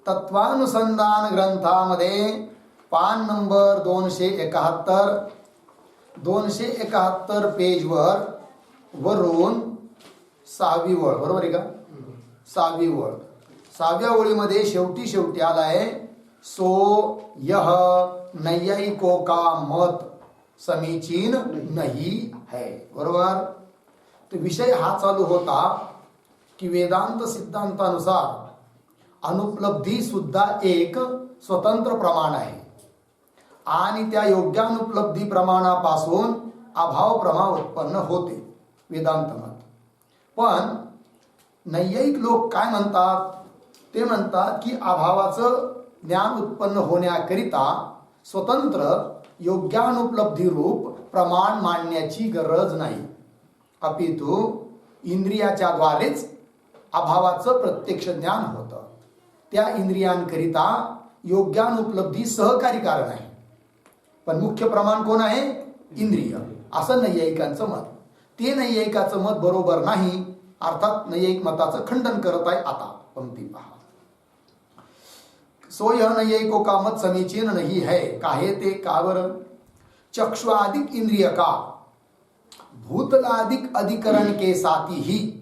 तत्वानुसंधान ग्रंथामध्ये पान नंबर 271 पेजवर वरून 6वी ओळ, बरोबर आहे का? 6वी ओळ, 6व्या ओळीमध्ये शेवटी आलाय सो यह नैयायिकों का मत समीचीन नहीं है, बरोबर. तो विषय हा चालू होता की वेदांत सिद्धांतानुसार अनुपलब्धी सुद्धा एक स्वतंत्र प्रमाण आहे आणि त्या योग्यानुपलब्धी प्रमाणापासून अभाव प्रमा उत्पन्न होते वेदांत मत. पण नैयायिक लोक काय म्हणतात? ते म्हणतात की अभावाचं ज्ञान उत्पन्न होण्याकरिता स्वतंत्र योग्यानुपलब्धी रूप प्रमाण मांडण्याची गरज नाही, अपितु इंद्रियाच्या द्वारेच अभावाचं प्रत्यक्ष ज्ञान होतं. त्या इंद्रियांकरिता योग्यानुपलब्धी सहकारी कारण आहे, पण मुख्य प्रमाण कोण आहे? इंद्रिय, असं नैयायिकांचं मत. ते नैयायिकाचं मत बरोबर नाही, अर्थात नैयायिक मताचं खंडन करत आहे. आता पंक्ती पहा. सो यह नैयायिकों का मत समीचीन नहीं है. काहे ते? का बरं? चक्षुआदिक इंद्रिय का भूतलादिक अधिकरण के साथी ही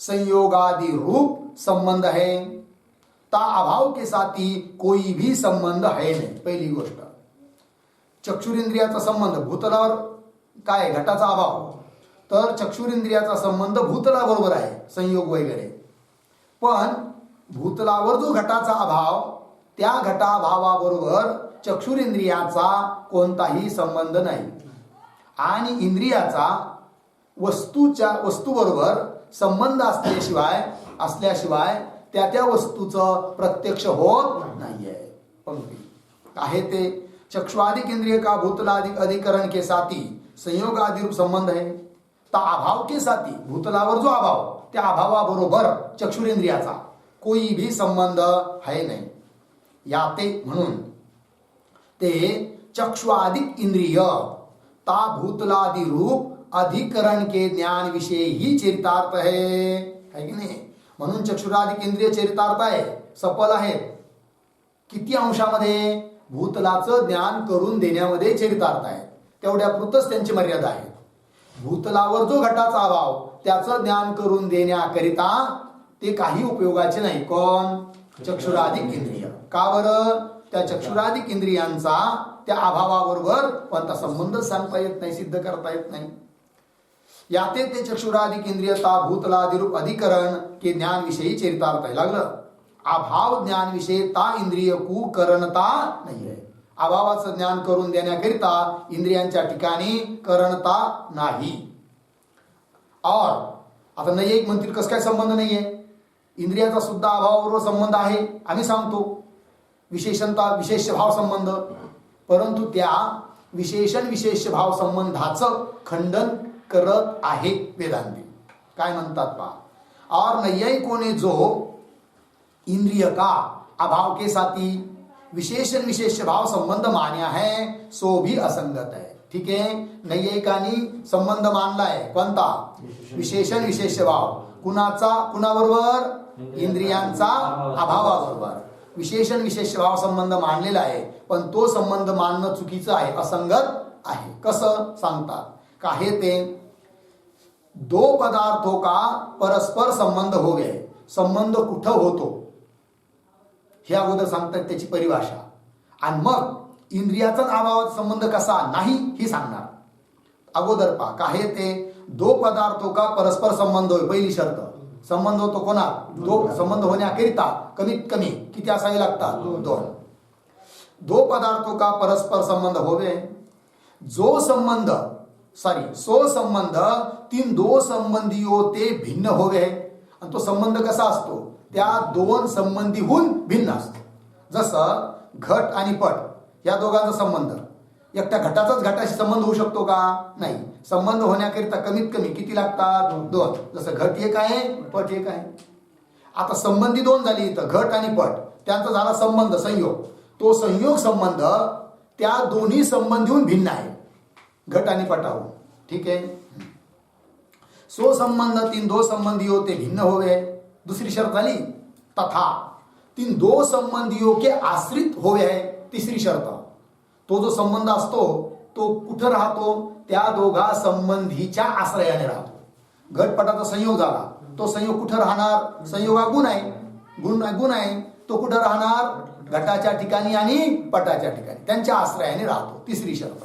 संयोगादि रूप संबंध है, ता अभाव के साथी कोई भी संबंध है नहीं. पहिली गोष्ट, चक्षुरिंद्रियाचा संबंध भूतलावर काय? घटाचा अभाव. तर चक्षुरिंद्रियाचा संबंध भूतला बरोबर आहे, संयोग वगैरे. पण भूतलावर जो घटाचा अभाव, त्या घटाभावाबरोबर चक्षुरिंद्रियाचा कोणताही संबंध नाही. आणि इंद्रियाचा वस्तूबरोबर संबंध असल्याशिवाय त्या वस्तूचं प्रत्यक्ष होत नाहीये. पंक्ती आहे ते चक्षुआदिक इंद्रिय का भूतलादिक अधिकरण के साथी संयोगादि रूप संबंध है, ता अभाव के साथी भूतलावर जो अभाव, त्या अभावाबरोबर चक्षुरेंद्रियाचा कोई भी संबंध है नाही. याते म्हणून ते चक्षुआदिक इंद्रिय ता भूतलादि रूप अधिकरण के ज्ञान विषय ही चरितार्थ है की नाही. म्हणून चक्षुरादिक इंद्रिय चरितार्थ आहे, सफल आहेत. किती अंशामध्ये? भूतलाचं ज्ञान करून देण्यामध्ये चरितार्थ आहे, तेवढ्या पुरतच त्यांची मर्यादा आहे. भूतलावर जो घटाचा अभाव, त्याचं ज्ञान करून देण्याकरिता ते काही उपयोगाचे नाही. कोण? चक्षुरादिक इंद्रिय. का बरं? त्या चक्षुरादिक इंद्रियांचा त्या अभावाबरोबर कोणता संबंध सांगता येत नाही, सिद्ध करता येत नाही. याते ते चक्षुरादिक इंद्रियता भूतलादि रूप अधिकरण के ज्ञान विषयी चरितार्थ आहे. लागलं? अभाव ज्ञान विषय ता इंद्रिय कु करणता नाही आहे. अभावाचं ज्ञान करून देण्याकरिता इंद्रियांच्या ठिकाणी करणता नाही. और आता नैयायिक म्हणतील कसं काय संबंध नाहीये? इंद्रियाचा सुद्धा अभावाबरोबर संबंध आहे. आम्ही सांगतो विशेषणता विशेष भाव संबंध, परंतु त्या विशेषण विशेष भाव संबंधाचं खंडन करत आहे वेदांती. काय म्हणतात पहा. और नैयायिकों ने जो इंद्रिय का अभाव के साथी विशेषण विशेष भाव संबंध मान्या है सो भी असंगत है. ठीक आहे, नैयायिकांनी संबंध मानलाय कोणता? विशेषण विशेष भाव. कुणाबरोबर? इंद्रियांचा अभावाबरोबर विशेषण विशेष भाव संबंध मानलेला आहे, पण तो संबंध मानणं चुकीचं आहे, असंगत आहे. कसं सांगतात? काहे ते दो पदार्थों का परस्पर संबंध हो गए. संबंध कुठं होतो हे अगोदर सांगतात, त्याची परिभाषा. आणि मग इंद्रियाचा अभावाचा संबंध कसा नाही ही सांगणार. अगोदर पहा काहे ते दो पदार्थों का परस्पर संबंध होय. पहिली शर्त, संबंध होतो कोणा? दो. संबंध होण्याकरिता कमीत कमी किती असावे लागतात? दोन. दो पदार्थों का परस्पर संबंध होवे. सो संबंध तीन दो संबंधियों ते भिन्न होवे. आणि तो संबंध कसा असतो? त्या दोन संबंधीहून भिन्न असतो. जसं घट आणि पट या दोघांचा संबंध, एकट्या घटाचाच घटाशी संबंध होऊ शकतो का? नाही. संबंध होण्याकरिता कमीत कमी किती लागतात? दोन. जसं घट एक आहे, पट एक आहे. आता संबंधी दोन झाली इथं, घट आणि पट. त्यांचा झाला संबंध, संयोग. तो संयोग संबंध त्या दोन्ही संबंधीहून भिन्न आहे, घट आणि पटाहून. ठीक आहे. सो संबंध तीन दो संबंधियों ते भिन्न होवे, दुसरी शर्त झाली. तथा तीन दो संबंधियों के आश्रित होवे आहे, तिसरी शर्त. तो जो संबंध असतो तो कुठं राहतो, त्या दोघा संबंधीच्या आश्रयाने राहतो. घटपटाचा संयोग झाला, तो संयोग कुठं राहणार, संयोग हा गुण आहे, गुण आहे, तो कुठं राहणार, घटाच्या ठिकाणी आणि पटाच्या ठिकाणी, त्यांच्या आश्रयाने राहतो. तिसरी शर्त.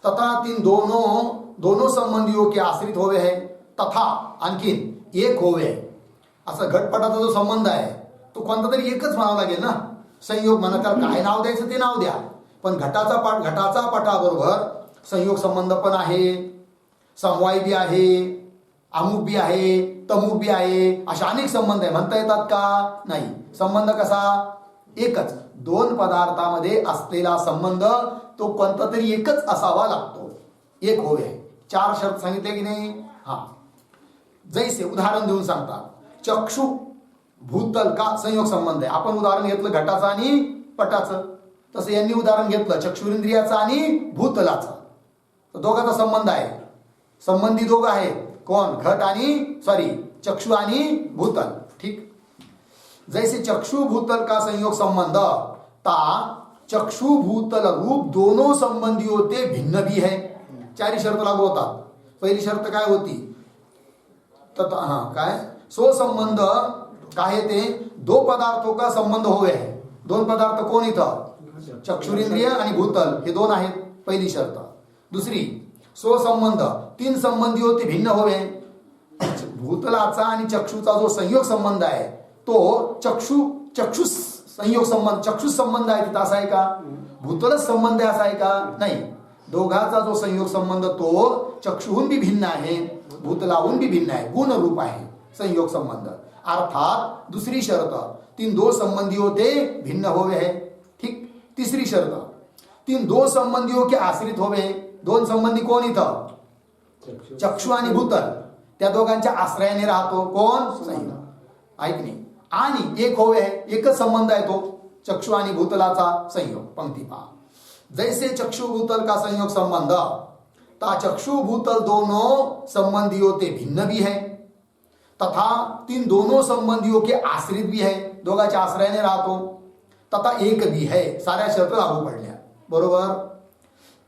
तथा तीन दोनों संबंधियों के आश्रित होवे है, तथा आणखीन एक होवे. असं घटपटाचा जो संबंध आहे तो कोणता तरी एकच म्हणावा लागेल ना. संयोग म्हणा, त्याला काय नाव द्यायचं ते नाव द्या, पण घटाचा पटाबरोबर संयोग संबंध पण आहे, समवाय बी आहे, अमुक बी आहे, तमुक बी आहे, अशा अनेक संबंध आहे. म्हणता येतात का? नाही. संबंध कसा? एकच. दोन पदार्थामध्ये असलेला संबंध तो कोणता तरी एकच असावा लागतो, एक होवे. चार शर्त सांगितले की नाही? हा. जैसे उदाहरण देऊन सांगतात, चक्षु भूतल का संयोग संबंध आहे. आपण उदाहरण घेतलं घटाचं आणि पटाचं, तसं यांनी उदाहरण घेतलं चक्षुरेंद्रियाचं आणि भूतलाचं. तर दोघांचा संबंध आहे, संबंधी दोघं आहेत. कोण? घट आणि चक्षु आणि भूतल. ठीक. जैसे चक्षु भूतल का संयोग संबंध ता चक्षु भूतल रूप दोनों संबंधी होते भिन्न भी है. चारी शर्त लागू होतात. पहिली शर्त काय होती? काय? सो संबंध काय ते दो पदार्थों का संबंध होवे है. दोन पदार्थ कोण इथं? चक्षुरेंद्रिय आणि भूतल, हे दोन आहेत. पहिली शर्त. दुसरी, सो संबंध तीन संबंधी होते भिन्न होवे. भूतलाचा आणि चक्षुचा जो संयोग संबंध आहे तो चक्षु संयोग संबंध, चक्षु संबंध आहे तिथं असा आहे का? भूतलच संबंध असा आहे का? नाही. दोघाचा जो संयोग संबंध तो चक्षुहून बी भिन्न आहे, भूतलाहून बी भिन्न आहे, गुण रूप आहे संयोग संबंध. अर्थात दुसरी शर्त, तीन दो संबंधी होते भिन्न होवे है. ठीक. तिसरी शर्त, तीन दो संबंधियों के आश्रित होवे. दोन संबंधी कोण इथं? चक्षु आणि भूतल, त्या दोघांच्या आश्रयाने राहतो. कोण? संयोग. ऐक नाही. आणि एक होवे है, एकच संबंध आहे तो चक्षु आणि भूतलाचा संयोग. पंक्ती पहा. जैसे चक्षु भूतल का संयोग संबंध ता चक्षु भूतल दोनों संबंधियों ते भिन्न भी है, तथा तीन दोनों संबंधियों के आश्रित भी है, दोघांच्या आश्रयाने राहतो. तथा एक भी है. साऱ्या शर्त लागू पडल्या. बरोबर.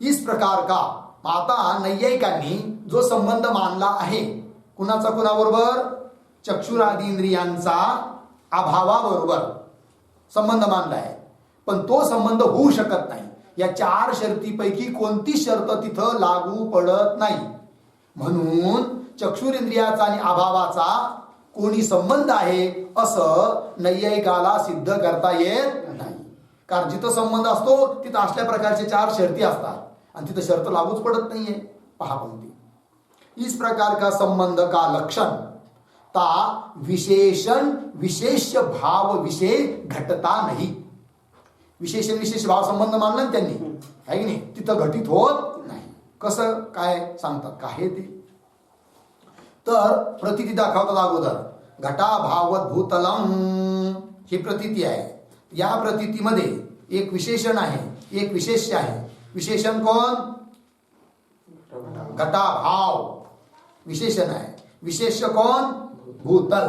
इस प्रकार का आता नैयायिकांनी जो संबंध मानला आहे, कुणाचा कुणाबरोबर? चक्षुरादी इंद्रियांचा अभावाबरोबर संबंध मानला आहे, पण तो संबंध होऊ शकत नाही. या चार शर्तीपैकी कोणती शर्त तिथं लागू पडत नाही. म्हणून चक्षुरेंद्रियाचा आणि अभावाचा कोणी संबंध आहे असं नैयायिकाला सिद्ध करता येत नाही. कारण जिथं संबंध असतो तिथं असल्या प्रकारचे चार शर्ती असतात आणि तिथं शर्त लागूच पडत नाहीये. पहा पंक्ती. इस प्रकार का संबंध का लक्षण ता विशेषण विशेष भाव विषय घटता नाही. विशेषण विशेष भाव संबंध मानला ना त्यांनी, आहे की नाही? तिथं घटित होत नाही. कसं काय सांगतात? काय ते? तर प्रतीती दाखवतात अगोदर. घटाभावत भूतलम ही प्रतीती आहे. या प्रतीतीमध्ये एक विशेषण आहे, एक विशेष्य आहे. विशेषण कोण? घटाभाव विशेषण आहे. विशेष्य कोण? भूतल.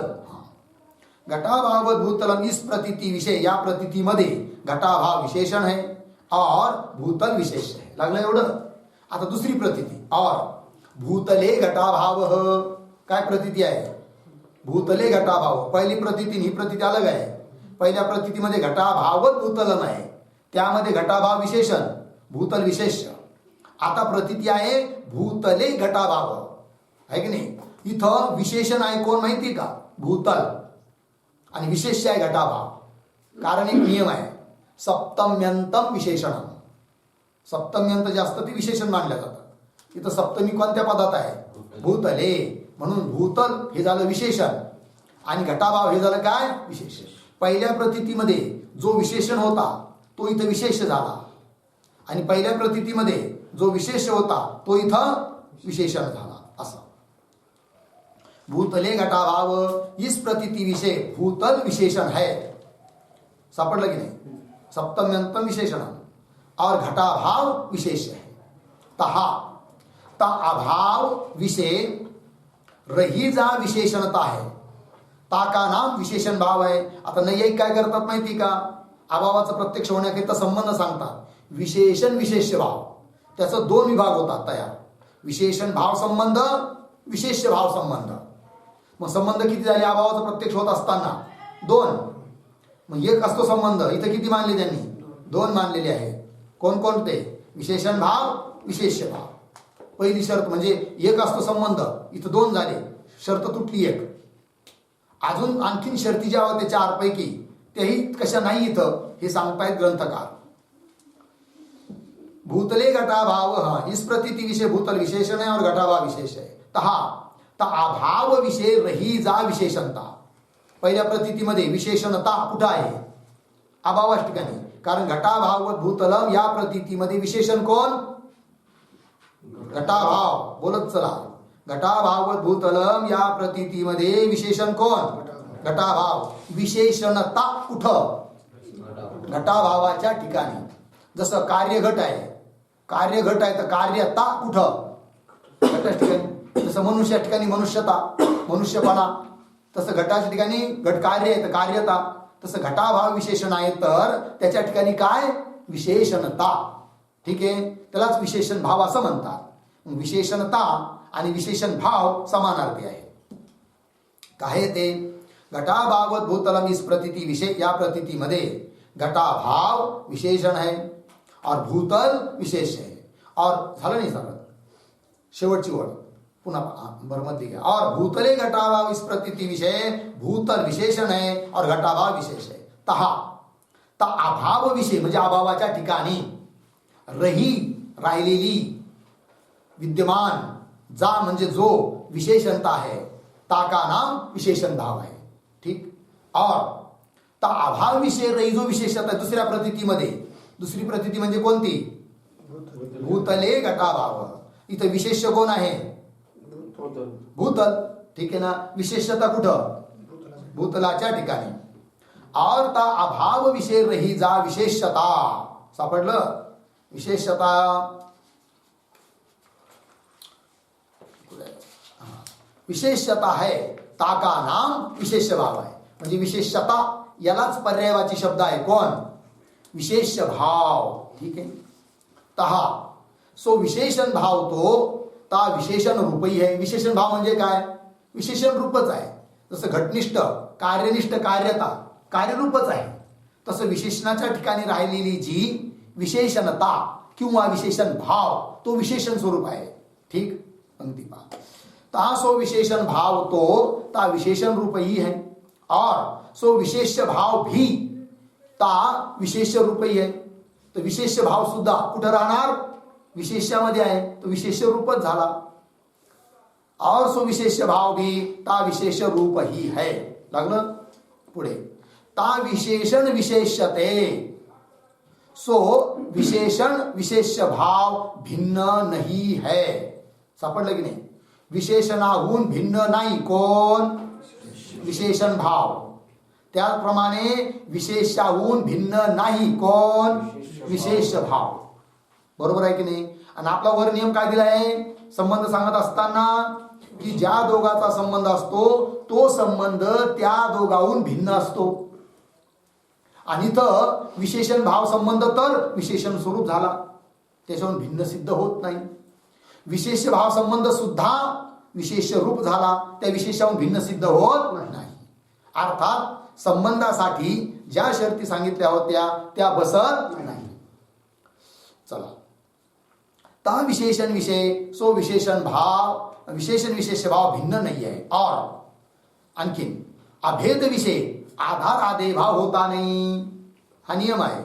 घटाभावत भूतलम इस प्रतीति विषय, या प्रतीतीमध्ये घटाभाव विशेषण है और भूतल विशेष है. लागलं एवढं? आता दुसरी प्रतीती. और भूतले घटाभाव. काय प्रतीती आहे? भूतले घटाभाव. पहिली प्रतीती ही प्रतीती अलग आहे. पहिल्या प्रतीतीमध्ये घटाभावत भूतलम आहे, त्यामध्ये घटाभाव विशेषण, भूतल विशेष्य. आता प्रतीती आहे भूतले घटाभाव, आहे की नाही? इथं विशेषण आहे कोण माहिती का? भूतल. आणि विशेष्य आहे घटाभाव. कारण एक नियम आहे, सप्तम्यंतम विशेषणम. सप्तम्यंत जास्त ते विशेषण मानल्या जातात. इथं सप्तमी कोणत्या पदात आहे? भूतले. म्हणून भूतल हे झालं विशेषण आणि घटाभाव हे झालं काय? विशेषण. पहिल्या प्रतीतीमध्ये जो विशेषण होता तो इथं विशेष झाला आणि पहिल्या प्रतीतीमध्ये जो विशेष होता तो इथं विशेषण झाला. असं भूतले घटाभाव इस प्रतीति विषय भूतल विशेषण है. सापडलं की नाही? सप्तम्यंतम विशेषण और घटाभाव विशेष है. तहा ता अभाव विषय रही जा विशेषणता है, ता का नाम विशेषण भाव आहे. आता नैयायिक काय करतात माहिती का, अभावाचा प्रत्यक्ष होण्याकरिता संबंध सांगतात. विशेषण विशेष्य भाव, त्याचं दोन विभाग होतात तयार. विशेषण भाव संबंध, विशेष्य भाव संबंध. मग संबंध किती झाले अभावाचा प्रत्यक्ष होत असताना? दोन. मग एक असतो संबंध, इथं किती मानले त्यांनी? दोन मानलेले आहे. कोणकोणते? विशेषण भाव, विशेष्य भाव. पहिली शर्त म्हणजे एक असतो संबंध, इथं दोन झाले, शर्त तुटली एक. अजून आणखीन शर्ती ज्या होत्या चार पैकी त्याही कशा नाही इथं हे सांगतायत ग्रंथकार. भूतले घटाभाव, इस प्रतीति विषय भूतल विशेषण है और घटाभाव विशेष है. तहा अभाव विषय रही जा विशेषणता. पहिल्या प्रतीतीमध्ये विशेषणता कुठं आहे? अभावाच ठिकाणी. कारण घटाभाव भूतलम या प्रतीतीमध्ये विशेषण कोण? घटाभाव. बोलत चला. घटाभाव भूतलम या प्रतीतीमध्ये विशेषण कोण? घटाभाव. विशेषणता कुठं? घटाभावाच्या ठिकाणी. जसं कार्यघट आहे, कार्यघट आहे तर कार्यता कुठं? घटाच्या ठिकाणी. जसं मनुष्या ठिकाणी मनुष्यता, मनुष्यपणा, तसं घटाच्या ठिकाणी घट कार्य आहे तर कार्यता. तसं घटाभाव विशेषण आहे तर त्याच्या ठिकाणी काय? विशेषणता. ठीक आहे, त्यालाच विशेषण भाव असं म्हणतात. विशेषणता आणि विशेषण भाव समानार्थी आहे. काय ते? घटाभाव भूतलम इस प्रतीति विषय, या प्रतीतीमध्ये घटाभाव विशेषण है और भूतल विशेष है. और झालं नाही सगळं, शेवटची ओळ पुन्हा बरमधली घ्या. और भूतले घटाभाव इस प्रतीति विषय, भूतल विशेषण है और घटाभाव विशेष है. तहा अभाव विषय म्हणजे अभावाच्या ठिकाणी, रही राहिलेली, विद्यमान, जा म्हणजे जो विशेषणता है, ता का नाम विशेषण भाव है. ठीक. और ता अभाव विषय रही जो विशेषता है दुसऱ्या प्रतीतीमध्ये, दुसरी प्रतीती म्हणजे कोणती? भूतले घटाभाव. इथं विशेष्य कोण आहे? भूतल. ठीक आहे ना. विशेषता कुठं? भूतलाच्या ठिकाणी. और ता अभाव विषय रही जा विशेषता. सापडलं? विशेषता विशेषता है, ताका नाम विशेष भाव आहे. म्हणजे विशेषता यालाच पर्यायवाची शब्द आहे. कोण? विशेष भाव. ठीक आहे. तहा सो विशेषण भाव तो ता विशेषण रूपही है. विशेषण भाव म्हणजे काय? विशेषण रूपच आहे. जसं घटनिष्ठ, कार्यनिष्ठ, कार्यता कार्यरूपच आहे. तसं विशेषणाच्या ठिकाणी राहिलेली जी विशेषणता किंवा विशेषण भाव तो विशेषण स्वरूप आहे. ठीक. पंक्ती पहा. ता सो विशेषण भाव तो ता विशेषण रूप ही है और सो विशेष भाव भी ता विशेष रूप ही है. तो विशेष भाव सुद्धा कुठं राहणार? विशेषामध्ये आहे, तो विशेष रूपच झाला. और सो विशेष भाव भी ता विशेष रूप ही है. लागलं पुढे. ता विशेषण विशेषते सो विशेषण विशेष भाव भिन्न नहीं है. सापडलं की नाही? विशेषणाहून भिन्न नाही. कोण? विशेषण भाव. त्याप्रमाणे विशेषाहून भिन्न नाही. कोण? विशेष भाव. बरोबर आहे की नाही? आणि आपला वर नियम काय दिला आहे? संबंध सांगत असताना की ज्या दोघाचा संबंध असतो तो संबंध त्या दोघाहून भिन्न असतो. आणि इथं विशेषण भाव संबंध तर विशेषण स्वरूप झाला, त्याच्याहून भिन्न सिद्ध होत नाही. विशेष भाव संबंध सुद्धा विशेष रूप झाला, त्या विशेषाहून भिन्न सिद्ध होत नाही. अर्थात संबंधासाठी ज्या शर्ती सांगितल्या होत्या त्या बसत नाही. चला. ता विशेषण विषय सो विशेषण भाव, विशेषण विशेष भाव भिन्न नाही आहे. और आणखीन अभेद विषय आधार आधे भाव होता नाही. हा नियम आहे.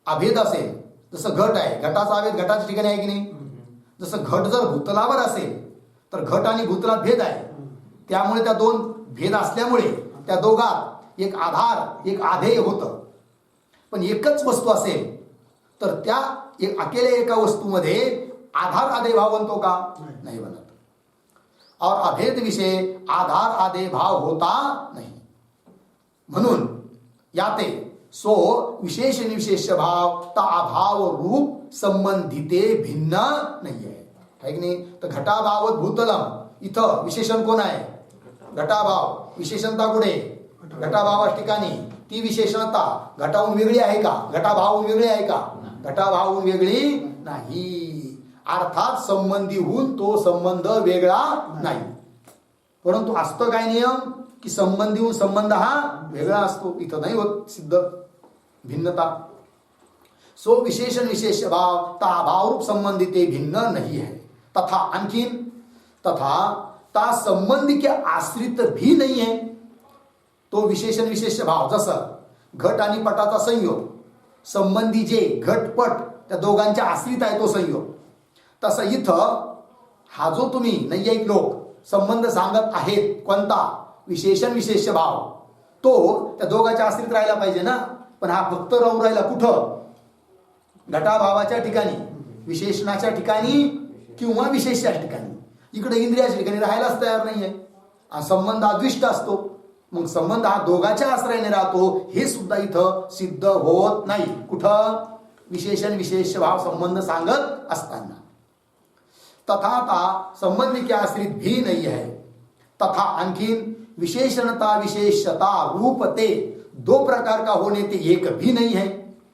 अभेद असेल, जसं घट आहे, घटाचा अभेद घटाच्या ठिकाणी आहे की नाही? जसं घट जर भूतलावर असेल तर घट आणि भूतलात भेद आहे. त्यामुळे त्या दोन भेद असल्यामुळे त्या दोघात एक आधार एक आधेय होतं. पण एकच वस्तू असेल तर त्या एक अकेल्या एका वस्तूमध्ये आधार आधेय भाव बनतो का? नाही बनत. और अभेद विषय आधार आधेय भाव होता नाही. म्हणून याते सो विशेष विशेष भाव ता अभाव रूप संबंधिते भिन्न नाही आहे. है की नाही? तर घटाभाव भूतलम इथं विशेषण कोण आहे? घटाभाव. विशेषणता कुठे? घटाभावा ठिकाणी. ती विशेषणता घटाहून वेगळी आहे का? घटाभावहून वेगळी आहे का? घटाभावहून वेगळी नाही. अर्थात संबंधीहून तो संबंध वेगळा नाही. परंतु असतं काय नियम की संबंधीहून संबंध हा वेगळा असतो. इथं नाही होत सिद्ध भिन्नता. सो विशेषण विशेष भाव ता भावरूप संबंधी ते भिन्न नहीं है. तथा आणखीन तथा ता संबंधी के आश्रित भी नहीं है. तो विशेषण विशेष भाव जसं घट आणि पटाचा संयोग संबंधी जे घटपट त्या दोघांच्या आश्रित आहे तो संयोग, तसं इथं हा जो तुम्ही नैयायिक लोक संबंध सांगत आहेत कोणता? विशेषण विशेष भाव, तो त्या दोघांच्या आश्रित राहायला पाहिजे ना. पण हा फक्त राहून राहिला कुठं? घटाभावाच्या ठिकाणी, विशेषणाच्या ठिकाणी किंवा विशेषच्या ठिकाणी. इकडे इंद्रियाच्या ठिकाणी राहायलाच तयार नाहीये. संबंध अद्विष्ट असतो. मग संबंध हा दोघांच्या आश्रयाने राहतो हे सुद्धा इथं सिद्ध होत नाही. कुठं? विशेषण विशेष भाव संबंध सांगत असताना. तथा ता संबंध के आश्रित भी नहीं है. तथा आणखीन विशेषणता विशेषता रूपते दो प्रकार का होणे ते एक भी नहीं है.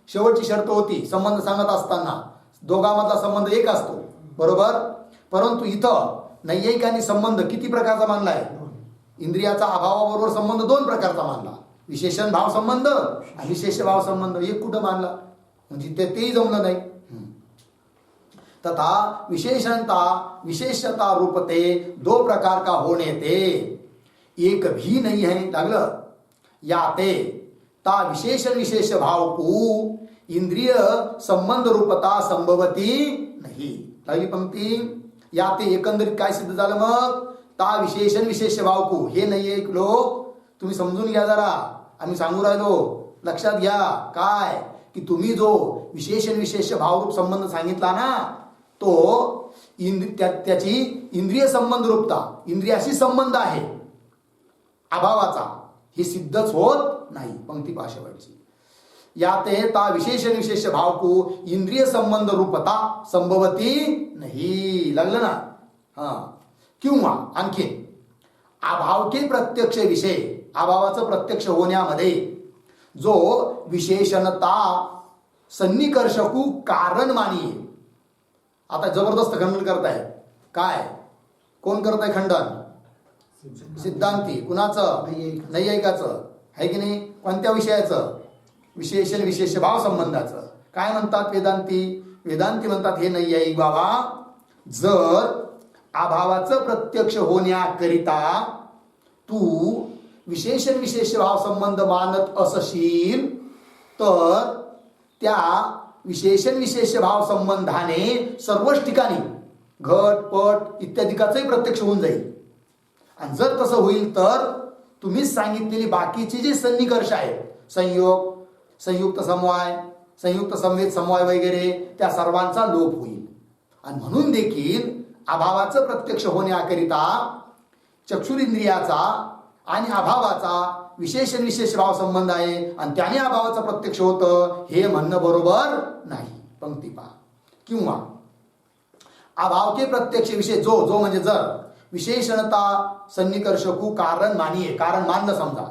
शेवटची शर्त होती संबंध सांगत असताना दोघांमधला संबंध एक असतो, बरोबर. परंतु इथं नैयायिकांनी संबंध किती प्रकारचा मानलाय? इंद्रियाचा अभावाबरोबर संबंध दोन प्रकारचा मानला. विशेषण भाव संबंध आणि विशेष भाव संबंध. एक कुठं मानला? म्हणजे तेही जमलं नाही. तथा विशेषणता विशेषता रूपते दो प्रकार का होणे ते एक भी नहीं है. लागलं याते ता विशेषण विशेष भाव को इंद्रिय संबंध रूपता संभवती नहीं. लागली पंक्ती. याते एकंदरीत काय सिद्ध झालं मग? ता विशेषण विशेष भाव को. हे नाही एक लोक तुम्ही समजून घ्या जरा, आम्ही सांगू राहिलो लक्षात घ्या. काय की तुम्ही जो विशेषण विशेष भावरूप संबंध सांगितला ना, तो त्याची इंद्रिय संबंध रूपता, इंद्रियाशी संबंध आहे अभावाचा, हे सिद्धच होत नाही. पंक्ती पहा शेवटची. याते ता विशेषण विशेष भाव को इंद्रिय संबंध रूपता संभवती नाही. लागलं ना? हा. किंवा आणखी अभाव के प्रत्यक्ष विषय, अभावाचं प्रत्यक्ष होण्यामध्ये जो विशेषणता सन्निकर्षकू कारण मानिये. आता जबरदस्त खंडन करताय. काय? कोण करताय खंडन? सिद्धांती. कुणाचं? नैयायिकाचं. आहे की नाही? कोणत्या विषयाचं? विशेषण विशेष भाव संबंधाचं. काय म्हणतात वेदांती? वेदांती म्हणतात हे नैयायिक बाबा, जर अभावाचं प्रत्यक्ष होण्याकरिता तू विशेषण विशेष भाव संबंध मानत असशील तर त्या विशेषण विशेष भाव संबंधाने सर्वच ठिकाणी घट पट इत्यादिकाचंही प्रत्यक्ष होऊन जाईल. आणि जर तसं होईल तर तुम्हीच सांगितलेली बाकीची जी सन्निकर्ष आहेत, संयोग, संयुक्त समवाय, संयुक्त संवेद समवाय वगैरे, त्या सर्वांचा लोप होईल. आणि म्हणून देखील अभावाचं प्रत्यक्ष होण्याकरिता चक्षुरिंद्रियाचा आणि अभावाचा विशेषण विशेष भाव संबंध आहे आणि त्याने अभावाचं प्रत्यक्ष होतं हे म्हणणं बरोबर नाही. पंक्ती पहा. किंवा अभाव के प्रत्यक्ष विषय जो जो म्हणजे जर विशेषणता सन्निकर्षकू कारण मानिये, कारण मानलं समजा,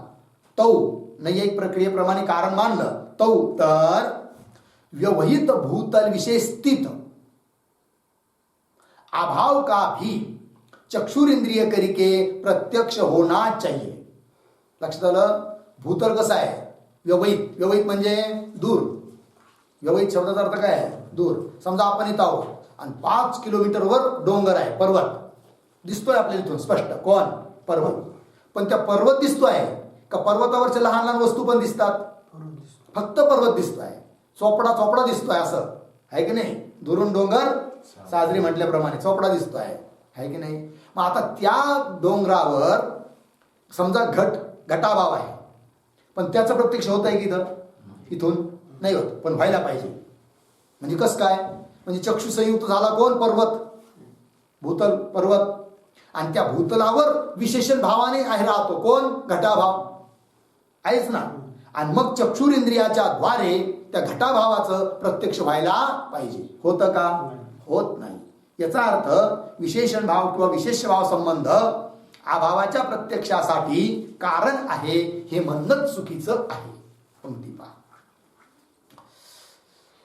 तौ नैयायिक प्रक्रियेप्रमाणे कारण मानलं तौ तर व्यवहित भूतल विषय स्थित अभाव का भी चक्षुरिंद्रिय करके प्रत्यक्ष होना चाहिए. लक्षात आलं? भूतल कसं आहे? व्यवहित. व्यवहित म्हणजे दूर. व्यवहित शब्दाचा अर्थ काय आहे? दूर. समजा आपण इथं आहोत आणि 5 किलोमीटरवर डोंगर आहे, पर्वत दिसतोय आपल्याला इथून स्पष्ट. कोण? पर्वत. पण त्या पर्वत दिसतोय का पर्वतावरच्या लहान लहान वस्तू पण दिसतात? फक्त पर्वत दिसतोय. चोपडा चोपडा दिसतोय असं आहे की नाही? दुरून डोंगर साजरी म्हटल्याप्रमाणे चोपडा दिसतोय, आहे की नाही? मग आता त्या डोंगरावर समजा घटाभाव आहे, पण त्याचं प्रत्यक्ष होत आहे की इथून नाही होत, पण व्हायला पाहिजे. म्हणजे कसं काय? म्हणजे चक्षु संयुक्त झाला कोण? पर्वत, भूतल, पर्वत. आणि त्या भूतलावर विशेषण भावाने आहे राहतो कोण? घटाभाव आहेच ना. आणि मग चक्षुरिंद्रियाच्या द्वारे त्या घटाभावाचं प्रत्यक्ष व्हायला पाहिजे. होतं का? होत नाही. याचा अर्थ विशेषण भाव किंवा विशेष भाव संबंध अभावाच्या प्रत्यक्षासाठी कारण आहे हे म्हणणंच चुकीचं आहे. पंक्ती पहा.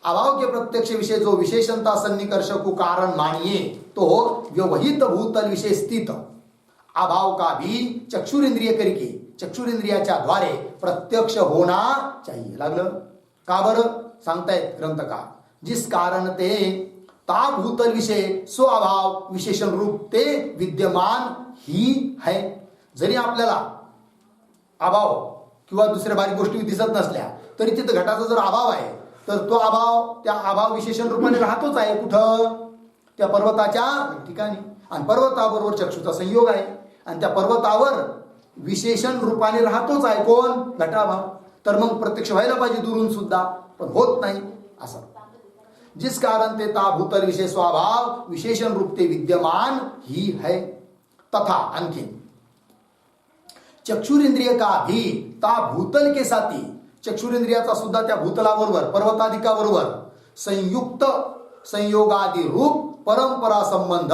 अभाव के प्रत्यक्ष विषय जो विशेषणता सन्निकर्ष को कारण मानिए तो व्यवहित भूतल विषय स्थित अभाव का भी चक्षुरेंद्रिय करके चक्षुरेंद्रियाच्या द्वारे प्रत्यक्ष होना चाहिए. लागलं का बरं सांगतायत ग्रंथकार. जिस कारण ते ता भूतल विषय स्व अभाव विशेषण रूप ते विद्यमान ही है. जरी आपल्याला अभाव किंवा दुसऱ्या बारीक गोष्टी दिसत नसल्या तरी तिथं घटाचा जर अभाव आहे तर तो अभाव त्या अभाव विशेषण रूपाने राहतोच आहे. कुठं? त्या पर्वताच्या ठिकाणी. आणि पर्वताबरोबर चक्षुचा संयोग आहे आणि त्या पर्वतावर विशेषण रूपाने राहतोच आहे. कोण? घटाभाव. तर मग प्रत्यक्ष व्हायला पाहिजे दुरून सुद्धा, पण होत नाही असं. जिस कारण ते ता भूतल विषय स्वभाव विशेषण रूप ते विद्यमान ही है. तथा आणखी चक्षुरेंद्रिय का भी ता भूतल के साथी चक्षुरेंद्रियाचा सुद्धा त्या भूतलाबरोबर पर्वताधिकाबरोबर संयुक्त संयोगादि रूप परंपरा संबंध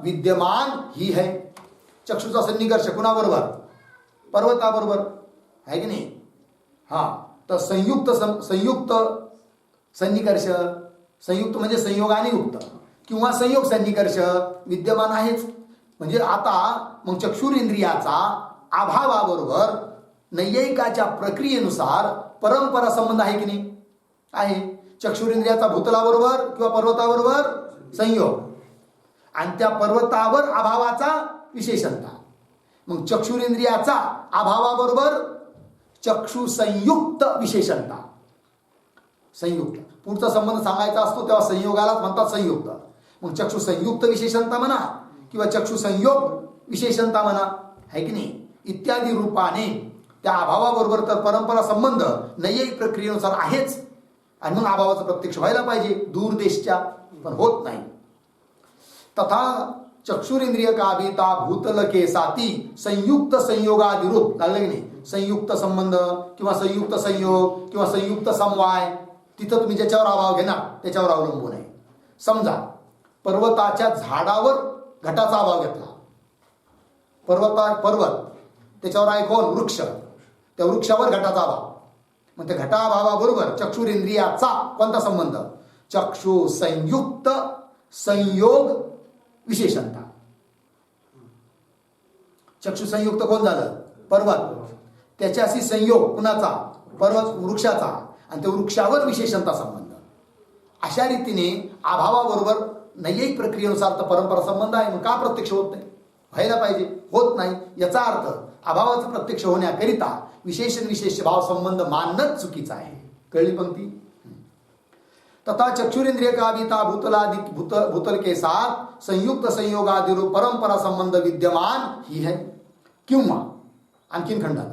विद्यमान ही है. चक्षुचा सन्निकर्ष कुणाबरोबर? पर्वताबरोबर आहे की नाही? हा. तर संयुक्त सन्निकर्ष, संयुक्त म्हणजे संयोगाने युक्त किंवा संयोग सन्निकर्ष विद्यमान आहेच. म्हणजे आता मग चक्षुरेंद्रियाचा अभावाबरोबर नैयायिकाच्या प्रक्रियेनुसार परंपरा संबंध आहे की नाही? आहे. चक्षुरेंद्रियाचा भूतलाबरोबर किंवा पर्वताबरोबर संयोग आणि त्या पर्वतावर अभावाचा विशेषणता. मग चक्षुरेंद्रियाचा अभावाबरोबर चक्षु संयुक्त विशेषणता. संयुक्त पुढचा संबंध सांगायचा असतो तेव्हा संयोगालाच म्हणतात संयुक्त. मग चक्षु संयुक्त विशेषणता म्हणा किंवा चक्षु संयोग विशेषणता म्हणा, आहे की नाही? इत्यादी रूपाने त्या अभावाबरोबर तर परंपरा संबंध नैयायिक प्रक्रियेनुसार आहेच आणि मग अभावाचं प्रत्यक्ष व्हायला पाहिजे दूर देशच्या, पण होत नाही. तथा चक्षुरेंद्रिय का भी ता भूतल के साथी संयुक्त संयोगादि रूप. लागलं की नाही? संयुक्त संबंध किंवा संयुक्त संयोग किंवा संयुक्त समवाय तिथं तुम्ही ज्याच्यावर अभाव घेणार त्याच्यावर अवलंबून आहे. समजा पर्वताच्या झाडावर घटाचा अभाव घेतला. पर्वत त्याच्यावर आहे कोण? वृक्ष. त्या वृक्षावर घटाचा अभाव. मग त्या घटाभावाबरोबर चक्षुरेंद्रियाचा कोणता संबंध? चक्षु संयुक्त संयोग विशेषणता. चक्षु संयुक्त कोण झालं? पर्वत. त्याच्याशी संयोग कुणाचा? पर्वत वृक्षाचा. आणि त्या वृक्षावर विशेषणता संबंध. अशा रीतीने अभावाबरोबर नैयायिक प्रक्रियेनुसार तर परंपरा संबंध आहे. मग का प्रत्यक्ष होत नाही? व्हायला पाहिजे, होत नाही. याचा अर्थ अभावाचं प्रत्यक्ष होण्याकरिता विशेषण विशेष भाव संबंध मानणंच चुकीचं आहे. कळली पंक्ती? तथा चक्षुरेंद्रिय का भी ता भूतल के साथ संयुक्त संयोगादि रूप परंपरा संबंध विद्यमान ही है. किंवा आणखीन खंडन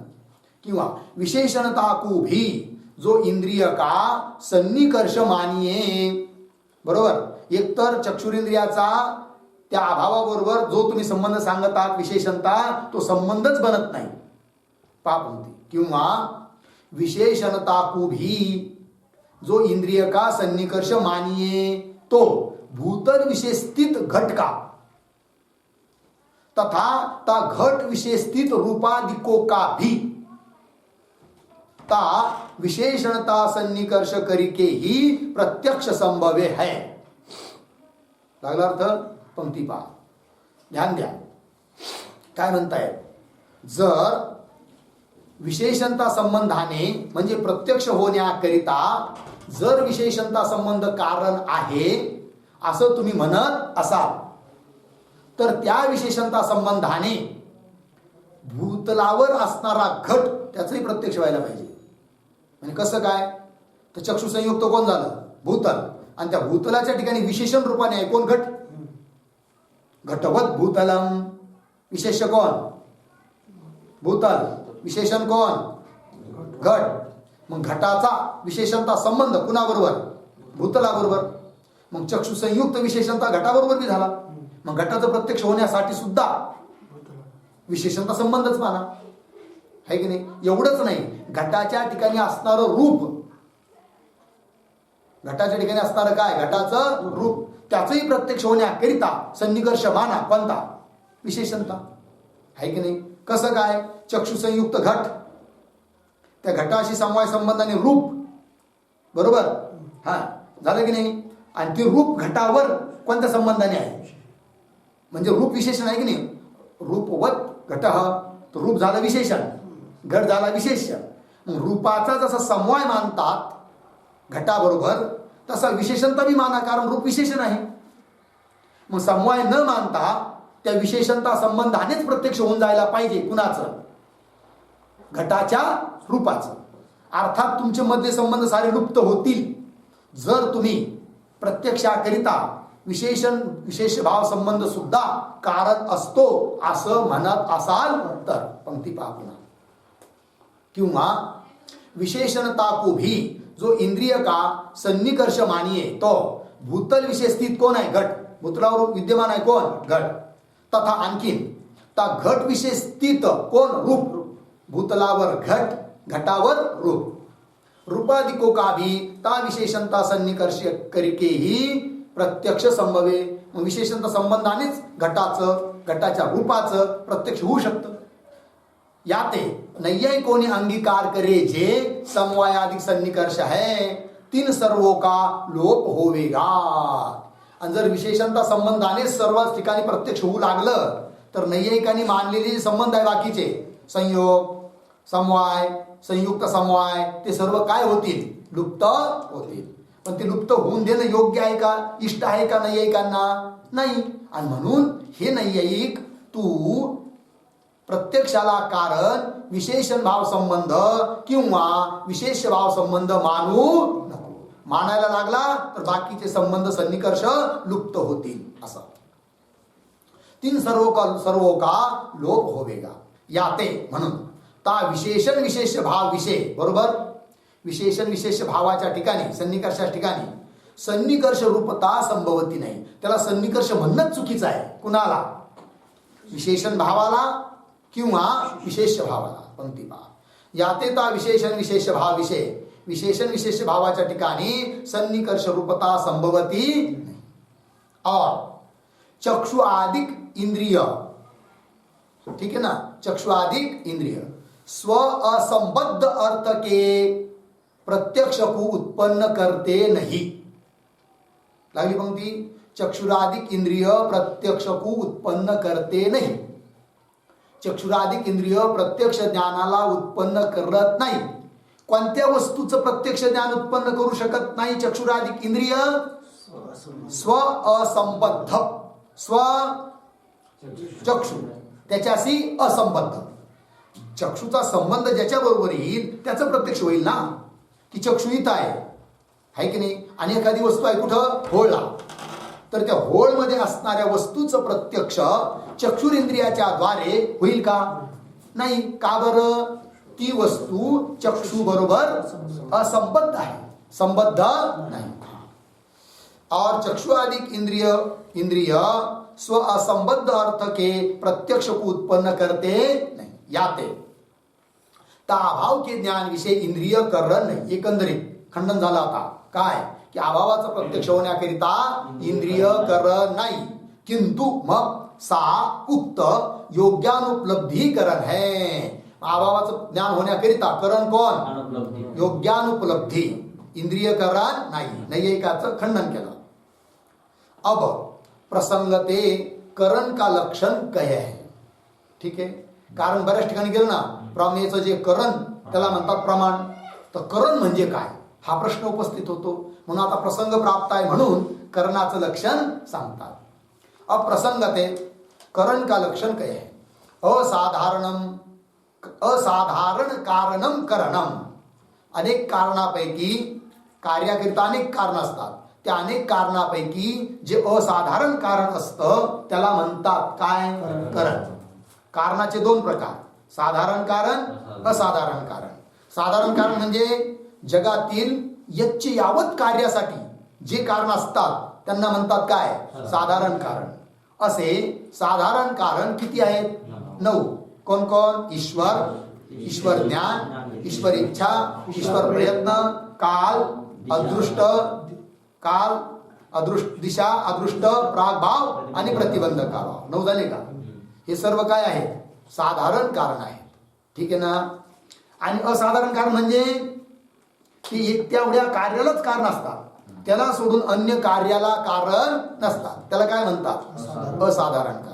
किंवा विशेषणता को भी जो इंद्रिय का सन्निकर्ष मानिये. बरोबर. एकतर चक्षुरेंद्रियाचा त्या अभावाबरोबर जो तुम्ही संबंध सांगत आहात विशेषणता तो संबंधच बनत नाही. पाप. किंवा विशेषणता को भी जो इंद्रिय का सन्निकर्ष मानिए तो भूतल विषय स्थित घट का तथा ता घट विषय स्थित रूपादिकों का भी ता विशेषणता सन्निकर्ष करके ही प्रत्यक्ष संभवे है. लागला अर्थ? पंक्ती पहा, ध्यान द्या. काय म्हणतायत? जर विशेषणता संबंधाने म्हणजे प्रत्यक्ष होण्याकरिता जर विशेषणता संबंध कारण आहे असं तुम्ही म्हणत असाल तर त्या विशेषणता संबंधाने भूतलावर असणारा घट त्याचंही प्रत्यक्ष व्हायला पाहिजे. म्हणजे कसं काय? तर चक्षु संयुक्त कोण झालं? भूतल. आणि त्या भूतलाच्या ठिकाणी विशेषण रूपाने आहे कोण? घट. घटवत भूतलम. विशेष कोण? भूतल. विशेषण कोण? घट. मग घटाचा विशेषणता संबंध कुणाबरोबर? भूतलाबरोबर. मग चक्षु संयुक्त विशेषणता घटाबरोबर बी झाला. मग घटाचं प्रत्यक्ष होण्यासाठी सुद्धा विशेषणता संबंधच माना, आहे की नाही? एवढंच नाही, घटाच्या ठिकाणी असणारं रूप, घटाच्या ठिकाणी असणारं काय? घटाचं रूप. त्याचंही प्रत्यक्ष होण्याकरिता सन्निकर्ष माना कोणता? विशेषणता. आहे की नाही? कसं काय? चक्षुसंयुक्त घट, त्या घटाशी समवाय संबंधाने रूप, बरोबर, हा झालं की नाही? आणि ते रूप घटावर कोणत्या संबंधाने आहे? म्हणजे रूप विशेषण आहे की नाही? रूपवत घट, तो रूप झालं विशेषण, घट झाला विशेष्य. मग रूपाचा जसा समवाय मानतात घटाबरोबर, तसा विशेषणता बी माना, कारण रूप विशेषण आहे. मग समवाय न मानता त्या विशेषणता संबंधानेच प्रत्यक्ष होऊन जायला पाहिजे. कुणाचं? घटाच्या रूपाचं. अर्थात तुमचे मधले संबंध सारे लुप्त होतील जर तुम्ही प्रत्यक्षाकरिता विशेष भाव संबंध सुद्धा कारण असतो असं म्हणत असाल तर. पंक्ती पहा पुन्हा. किंवा विशेषणता को भी जो इंद्रिय का सन्निकर्ष मानिए तो भूतल विषय स्थित कोण आहे? घट. भूतलावर विद्यमान आहे कोण? घट. तथा आणखीन ता घट विषय स्थित कोण? रूप. भूतलावर घट, घटावर रूप. रूपादिको का भी ता विशेषणता सन्निकर्ष करके ही प्रत्यक्ष संभवे. मग विशेषणता संबंधानेच घटाचं, घटाच्या रूपाचं प्रत्यक्ष होऊ शकतं. याते नैयायिकों अंगीकार करे जे समवायाधिक सन्निकर्ष है तीन सर्वों का लोप होवेगा. आणि जर विशेषणता संबंधाने सर्व ठिकाणी प्रत्यक्ष होऊ लागलं तर नैयायिकांनी मानलेले संबंध आहे बाकीचे, संयोग, समवाय, संयुक्त समवाय, ते सर्व काय होतील? लुप्त होतील. पण ते लुप्त होऊन देणं योग्य आहे का? इष्ट आहे का नैयायिकांना? नाही. आणि म्हणून हे नैयायिक तू प्रत्यक्षाला कारण विशेषण भाव संबंध किंवा विशेष भाव संबंध मानू नको. मानायला लागला तर बाकीचे संबंध सन्निकर्ष लुप्त होतील. असं तीन सर्वो का लोप होवेगा. याते म्हणून ता विशेषण विशेष भाव विषय, बरोबर, विशेषण विशेष भावाच्या ठिकाणी, सन्निकर्षाच्या ठिकाणी सन्निकर्ष रूपता संभवती नाही. त्याला सन्निकर्ष म्हणणंच चुकीचं आहे. कुणाला? विशेषण भावाला किंवा विशेष भावाला. पंक्ती पहा. याते ता विशेषण विशेष भाव विषय, विशेषण विशेष भावाच्या ठिकाणी सन्निकर्ष रूपता संभवती नहीं. और चक्षु आदिक इंद्रिय, ठीक है ना, चक्षु आदिक इंद्रिय स्व असंबद्ध अर्थ के प्रत्यक्ष को उत्पन्न करते नहीं. लागली पंक्ती. चक्षुरादिक इंद्रिय प्रत्यक्ष को उत्पन्न करते नहीं. चक्षुरादिक इंद्रिय प्रत्यक्ष ज्ञानाला उत्पन्न करत नाही. कोणत्या वस्तूचं प्रत्यक्ष ज्ञान उत्पन्न करू शकत नाही चक्षुरादिक इंद्रिय? स्व असंबद्ध, स्व चक्षु त्याच्याशी असंबद्ध. चक्षुचा संबंध ज्याच्या बरोबर येईल त्याचं प्रत्यक्ष होईल ना. की चक्षु इथं आहे की नाही, आणि एखादी वस्तू आहे कुठं? होळला. तर त्या होळमध्ये असणाऱ्या वस्तूचं प्रत्यक्ष चक्षुरेंद्रियाच्या द्वारे होईल का? नाही. का बरं? ती वस्तू चक्षु बरोबर असंबद्ध आहे, संबद्ध नाही. और चक्षु आदि इंद्रिय स्व असंबद्ध अर्थ के प्रत्यक्ष को उत्पन्न करते नहीं. याते ता अभाव के ज्ञान विषय इंद्रिय करण नाही. एकंदरीत खंडन झाला आता. काय? की अभावाचा प्रत्यक्ष होण्याकरिता इंद्रिय करण नाही. किंतु मग सा उक्त योग्यानुपलब्धी करण है. अभावाचं ज्ञान होण्याकरिता करण कोण? योग्यानुपलब्धी. इंद्रिय करण नाही. नैयायिकाचं खंडन केलं. अब प्रसंगते करण का लक्षण कहे है. ठीक आहे. कारण बऱ्याच ठिकाणी गेलं ना, प्रमेयचं जे करण त्याला म्हणतात प्रमाण. तर करण म्हणजे काय हा प्रश्न उपस्थित होतो. म्हणून आता प्रसंग प्राप्त आहे म्हणून करणाचं लक्षण सांगतात. अब प्रसंगते करण का लक्षण कहे है. असाधारण कारणम करणम. अनेक कारणापैकी, कार्याकरिता अनेक कारण असतात, त्या अनेक कारणापैकी जे असाधारण कारण असतं त्याला म्हणतात काय? करण. कारणाचे दोन प्रकार, साधारण कारण, असाधारण कारण. साधारण कारण म्हणजे जगातील यच्च यावत कार्यासाठी जे कारण असतात त्यांना म्हणतात काय? साधारण कारण. असे साधारण कारण किती आहेत? 9. कोण कोण? ईश्वर, ईश्वर ज्ञान, ईश्वर इच्छा, ईश्वर प्रयत्न, काल, अदृष्ट, काल अदृष्ट दिशा, अदृष्ट, प्रागभाव आणि प्रतिबंधकाभाव. 9 झाले का? हे सर्व काय आहे? साधारण कारण आहे. ठीक आहे ना? आणि असाधारण कारण म्हणजे की एक तेवढ्या कार्यालाच कारण असतात, त्याला सोडून अन्य कार्याला कारण नसतात. त्याला काय म्हणतात? असाधारण कारण.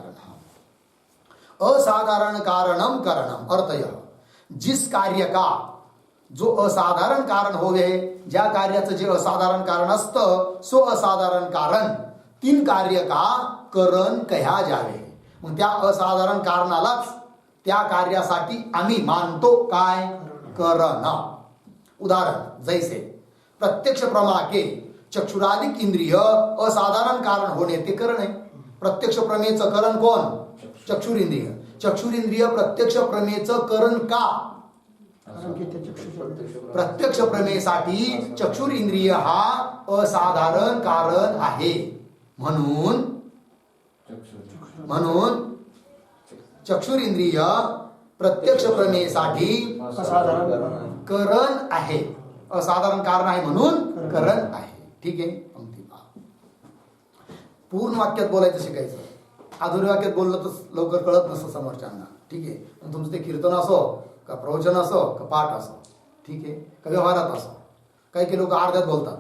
असाधारण कारणम करणम अर्थय, जिस कार्य का जो असाधारण कारण होवे, ज्या कार्याचं जे असाधारण कारण असतं सो असाधारण कारण, तीन कार्य का करण कह्या जावे. मग त्या असाधारण कारणालाच त्या कार्यासाठी आम्ही मानतो काय? करण. उदाहरण जैसे प्रत्यक्ष प्रमा के चक्षुरादिक इंद्रिय असाधारण कारण होणे ते करण आहे. प्रत्यक्ष प्रमेयचं करण कोण? चक्षुरिंद्रिय. चक्षुरिंद्रिय प्रत्यक्ष प्रमेयचं करण का? प्रत्यक्ष प्रमेयसाठी चक्षुरिंद्रिय हा असाधारण कारण आहे. म्हणून चक्षुरिंद्रिय प्रत्यक्ष प्रमेयसाठी करण आहे. असाधारण कारण आहे म्हणून करण आहे. ठीक आहे. पंक्ती पहा. पूर्ण वाक्यात बोलायचं शिकायचं. अधुरी वाक्यात बोललं तर लवकर कळत नसतं समोरच्यांना. ठीक आहे. मग तुमचं ते कीर्तन असो का प्रवचन असो का पाठ असो, ठीक आहे, का व्यवहारात असो, काही लोक अर्ध्यात बोलतात.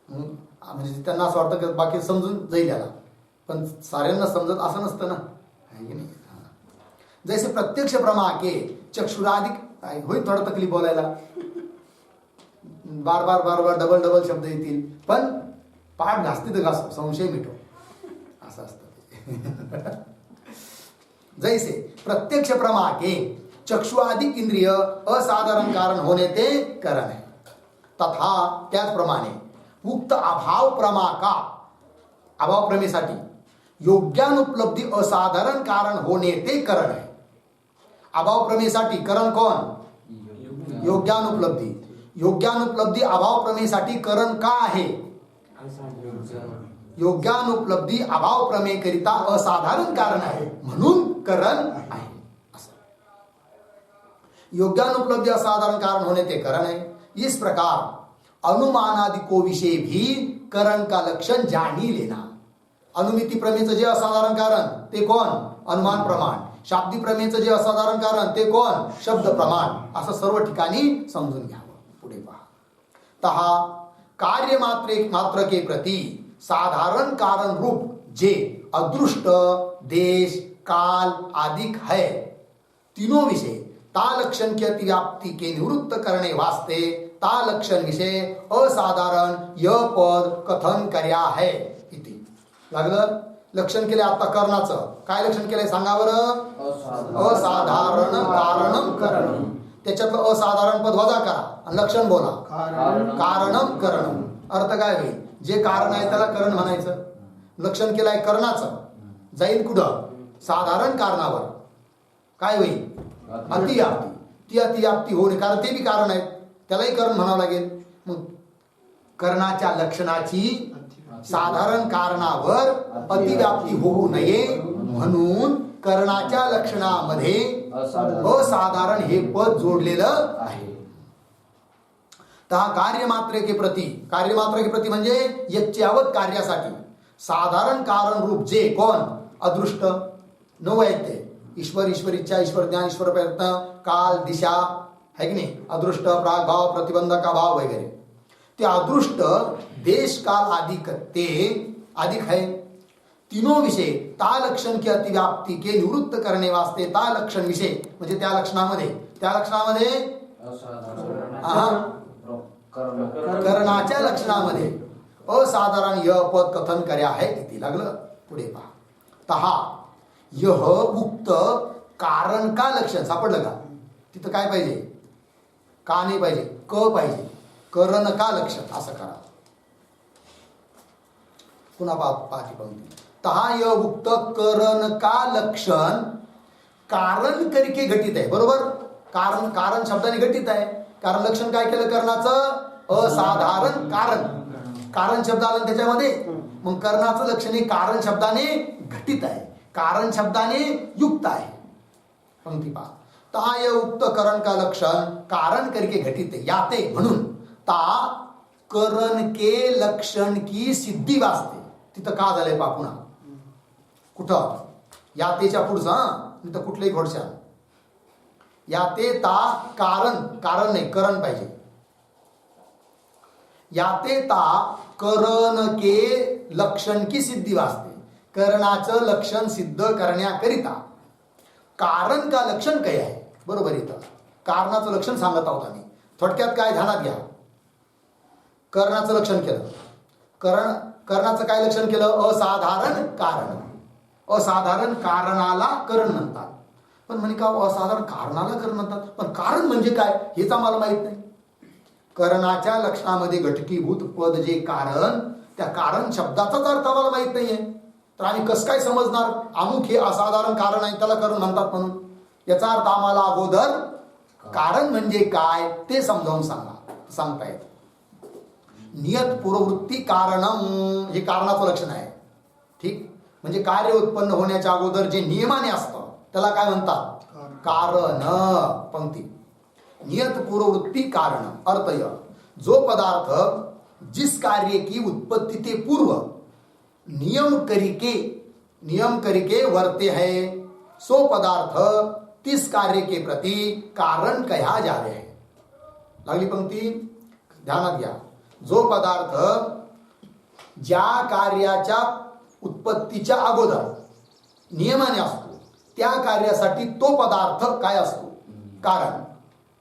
म्हणजे त्यांना असं वाटतं की बाकी समजून जाईल याला, पण साऱ्यांना समजत असं नसतं ना, आहे की नाही? जैसे प्रत्यक्ष प्रमा के चक्षुरादिक होईल थोडं तकलीफ बोलायला, बार बार डबल शब्द येतील, पण पाठ घासते तर घासो, संशय मिटो, असं असतं ते. जैसे प्रत्यक्ष प्रमा के चक्षुआदिक इंद्रिय असाधारण कारण होणे ते करण आहे. तथा त्याचप्रमाणे उक्त अभाव प्रमा का, अभाव प्रमेसाठी योग्यानुपलब्धी असाधारण कारण होणे ते करण आहे. अभाव प्रमेसाठी करण कोण? योग्यानुपलब्धी. योग्यानुपलब्धी अभाव प्रमेसाठी करण का आहे? योग्यानुपलब्धी अभाव प्रमेय करिता असाधारण कारण आहे म्हणून करण आहे. योग्यानुपलब्धि असाधारण कारण होने ते करण है. इस प्रकार अनुमानादि को विषय भी करण का लक्षण जानी लेना. अनुमिति प्रमेयचं जे असाधारण कारण ते कोण? अनुमान प्रमाण. शाब्दी प्रमेयचं जे असाधारण कारण ते कोण? शब्द प्रमाण. असं सर्व ठिकाणी समजून घ्यावं. पुढे पहा. तहा कार्य मात्र के प्रति साधारण कारण रूप जे अदृष्ट, देश, काल आदि है, तीनों विषय ता लक्षण की अतिव्याप्ति के निवृत्त करणे वास्ते ता लक्षण विषय असाधारण य पद कथन कर्या है इति. लागलं लक्षण केले आता करणाचं. काय लक्षण केलंय सांगा बरं? असाधारण कारणम करणम. त्याच्यातलं असाधारण पद वजा करा आणि लक्षण बोला. कारणम करणम. अर्थ काय होईल? जे कारण आहे त्याला करण म्हणायचं. लक्षण केलंय करणाचं, जाईल कुठं? साधारण कारणावर. काय होईल? अतिव्याप्ती. ती अतिव्याप्ती होणे, कारण ते बी कारण आहेत, त्यालाही करण म्हणावं लागेल. मग करणाच्या लक्षणाची साधारण कारणावर अतिव्याप्ती होऊ नये म्हणून करणाच्या लक्षणामध्ये असाधारण हे पद जोडलेलं आहे. कार्यमात्रे के प्रति, कार्यमात्रे के प्रति म्हणजे यच्च्यावत कार्यासाठी साधारण कारण रूप जे कोण? अदृष्ट, नऊ आहेत ते. ईश्वर, ईश्वर इच्छा, ईश्वर ज्ञान, ईश्वर प्रयत्न, काल, दिशा, है की नाही? अदृष्ट, प्रागभाव, प्रतिबंधका भाव वगैरे. ते अदृष्ट, देश, काल आदि ते अधिक है. तीनों विषय ता लक्षण की अतिव्याप्ती के निवृत्त करणे वास्ते ता लक्षण विषय म्हणजे त्या लक्षणामध्ये करणाच्या लक्षणामध्ये असाधारण य पद कथन कर्या है इति. लागलं? पुढे पहा. तहा यह उक्त कारण का लक्षण सापडलं का? तिथं काय पाहिजे? का नाही पाहिजे, क पाहिजे. करण का लक्षण असं करा. पुन्हा पाठी पंक्ती. तहा यह उक्त करण का लक्षण कारण करके घटित आहे. बरोबर? कारण, कारण शब्दाने घटित आहे. कारण लक्षण काय केलं करणाचं? असाधारण कारण. कारण शब्द आला त्याच्यामध्ये, मग करणाचं लक्षण हे कारण शब्दाने घटित आहे, कारण शब्दाने युक्त आहे. पंक्ती पहा. ताय उक्त करण का लक्षण कारण करके घटित याते म्हणून ता करण के लक्षण की सिद्धी वाचते. तिथं का झालंय पापुणा कुठं यातेच्या पुढचं तिथं कुठलंही घोडशा याते ता कारण नाही करण पाहिजे. याते ता करण के लक्षण की सिद्धी वाचते. करणाचं लक्षण सिद्ध करण्याकरिता कारण का लक्षण काय आहे. बरोबर इथं कारणाचं लक्षण सांगत आहोत आम्ही. थोडक्यात काय ध्यानात घ्या. करणाचं लक्षण केलं. करणाचं काय लक्षण केलं. असाधारण कारण. असाधारण कारणाला करण म्हणतात. पण म्हणे का असाधारण कारणाला करण म्हणतात. पण कारण म्हणजे काय हेच आम्हाला माहित नाही. करणाच्या लक्षणामध्ये घटकीभूत पद जे कारण त्या कारण शब्दाचाच अर्थ आम्हाला माहित नाहीये. तर आम्ही कसं काय समजणार अमुक हे असाधारण कारण आहे त्याला करण म्हणतात म्हणून. याचा अर्थ आम्हाला अगोदर कारण म्हणजे काय ते समजावून सांगतायत. नियत पूर्ववृत्ती कारणम हे कारणाचं लक्षण आहे. ठीक म्हणजे कार्य उत्पन्न होण्याच्या अगोदर जे नियमाने असतं त्याला काय म्हणतात कारण. पंक्ती नियत पूर्ववृत्ति कारण अर्थय जो पदार्थ जिस कार्य की उत्पत्ति ते पूर्व नियम करके वर्ते है सो पदार्थ तिस कार्य के प्रति कारण कहा जावे है. लागली पंक्ती ध्यानात घ्या. जो पदार्थ ज्या कार्याच्या उत्पत्तीच्या अगोदर नियमाने असतो त्या कार्यासाठी तो पदार्थ काय असतो कारण.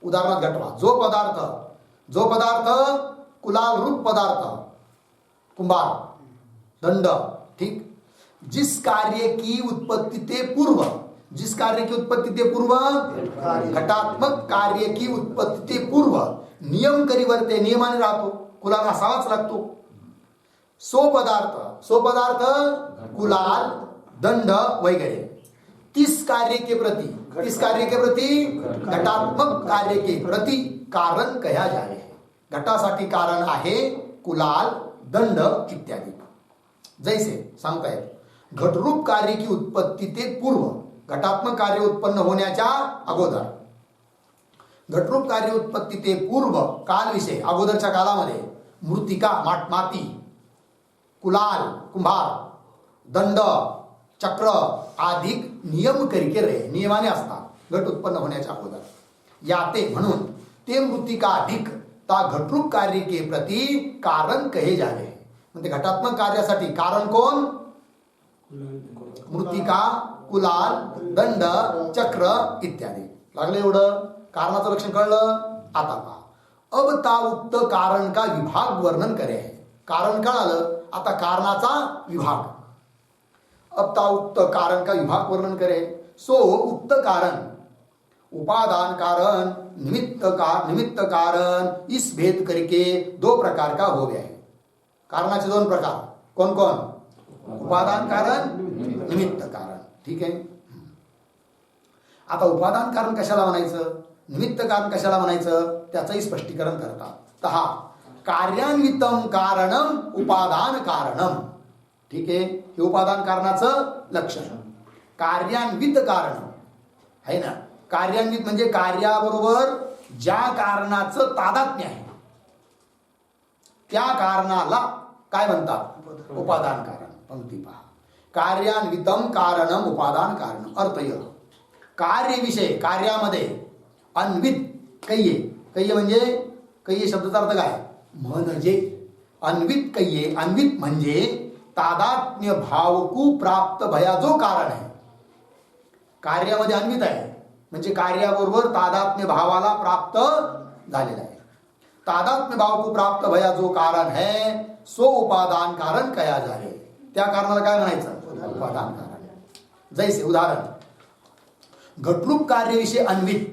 उदाहरणात घटवा. जो पदार्थ कुलाल रूप पदार्थ कुंभार दंड. ठीक जिस कार्य की उत्पत्ति ते पूर्व घटात्मक कार्य की उत्पत्ति ते पूर्व नियम करीवर्ते नियमाने राहतो. कुलाल असावाच लागतो. सो पदार्थ कुलाल दंड वगैरे तीस कार्य के प्रति घटात्मक कार्य के प्रति कारण कहा जावे. घटासाठी कारण आहे कुलाल दंड इत्यादी. जैसे सांगतायत घटरूप कार्य की उत्पत्ती ते पूर्व घटात्मक कार्य उत्पन्न होण्याच्या अगोदर. घटरूप कार्य उत्पत्ती ते पूर्व काल विषय अगोदरच्या कालामध्ये मृतिका माती कुलाल कुंभार दंड चक्र अधिक नियम करके रहे नियमाने असतात घट उत्पन्न होण्याच्या अगोदर. याते म्हणून ते मृतिका अधिक ता घटरूप कार्य के प्रति कारण कहे जावे. म्हणजे घटात्मक कार्यासाठी कारण कोण मृतिका कुलाल दंड चक्र इत्यादी. लागलं एवढं कारणाचं लक्षण कळलं. आता पहा अब ता उक्त कारण का विभाग वर्णन करे. कारण कळालं आता कारणाचा विभाग. अब ता उक्त कारण का विभाग वर्णन करे. सो उक्त कारण उपादान कारण निमित्त कारण इस भेद करके दो प्रकार का हो गया है. कारणाचे दोन प्रकार कोण उपादान कारण निमित्त कारण. ठीक आहे. आता उपादान कारण कशाला म्हणायचं निमित्त कारण कशाला म्हणायचं त्याचंही स्पष्टीकरण करतात. तहा कार्यान्वितम कारणम उपादान कारणम. ठीक आहे. हे उपादान कारणाचं लक्षण. कार्यान्वित कारण आहे ना. कार्यान्वित म्हणजे कार्याबरोबर ज्या कारणाचं तादात्म्य आहे त्या कारणाला काय म्हणतात उपादान कारण. पंक्ती पहा कार्यान्वितम कारणम उपादान कारण. अर्थय कार्यविषय कार्यामध्ये अन्वित कय्ये म्हणजे कय्ये शब्दाचा अर्थ काय म्हणजे अन्वित कय्ये. अन्वित म्हणजे तादात्म्य भावकू प्राप्त भया जो कारण आहे. कार्यामध्ये अन्वित आहे म्हणजे कार्याबरोबर तादात्म्य भावाला प्राप्त झालेला आहे. तादात्म्य भावकू प्राप्त भया जो कारण है सो उपादान कारण कया जावे. त्या कारणाला काय म्हणायचं उपादान कारण. जैसे उदाहरण घटरूप कार्यविषयी अन्वित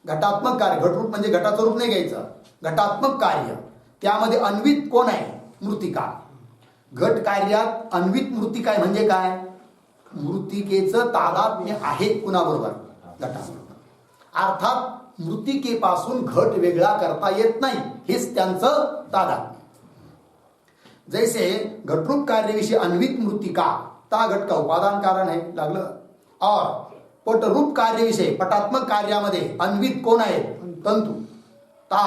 घटात्मक कार्य. घटरूप म्हणजे घटाचं रूप नाही घ्यायचं. घटात्मक कार्य त्यामध्ये अन्वित कोण आहे मृतिका. घट कार्यात अन्वित मृतिका आहे म्हणजे काय मृतिकेचं तादात्म्य आहे कुणाबरोबर घटाबरोबर. अर्थात मृतिकेपासून घट वेगळा करता येत नाही हेच त्यांचं तादात्म्य. जैसे घटरूप कार्यविषयी अन्वित मृतिका ता घट का उपादान कारण है. लागलं. और पटरूप कार्यविषय पटात्मक कार्यामध्ये अन्वित कोण आहे तंतू ता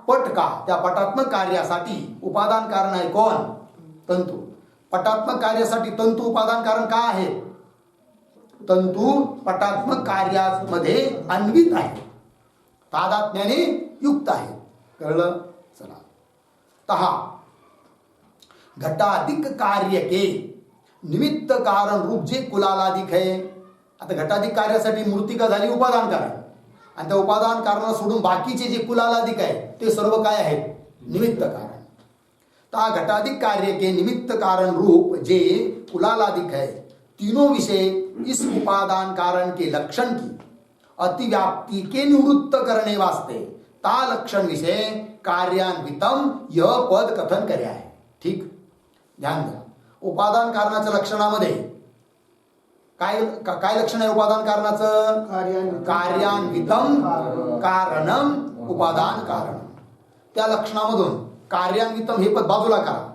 पट का, त्या पटात्मक कार्यासाठी उपादान कारण आहे कोण? तंतू. पटात्मक कार्यासाठी तंतू उपादान कारण का आहे? तंतू पटात्मक कार्यामध्ये अन्वित आहे, तादात्म्याने युक्त आहे. कळलं? चला. तहा घटाधिक कार्य के निमित्त कारण रूप जे कुलालाधिक आहे. आता घटाधिक कार्यासाठी मूर्तिका झाली उपादान कारण, आणि त्या उपादान कारणाला सोडून बाकीचे जे कुलालाधिक आहे ते सर्व काय आहेत? निमित्त कारण. ता घटाधिक कार्य के निमित्त कारण रूप जे कुलालाधिक है, तीनों विषय इस उपादान कारण के लक्षण की अतिव्याप्ति के निवृत्त करने वास्ते ता लक्षण विषय कार्यान्वितम यह पद कथन करे आहे. ठीक, ध्यान द्या. उपादान कारणाच्या लक्षणामध्ये काय काय लक्षण आहे उपादान कारणाचं? कार्यान्वितम कारणम उपादान कारण. त्या लक्षणामधून कार्यान्वितम हे पद बाजूला करा.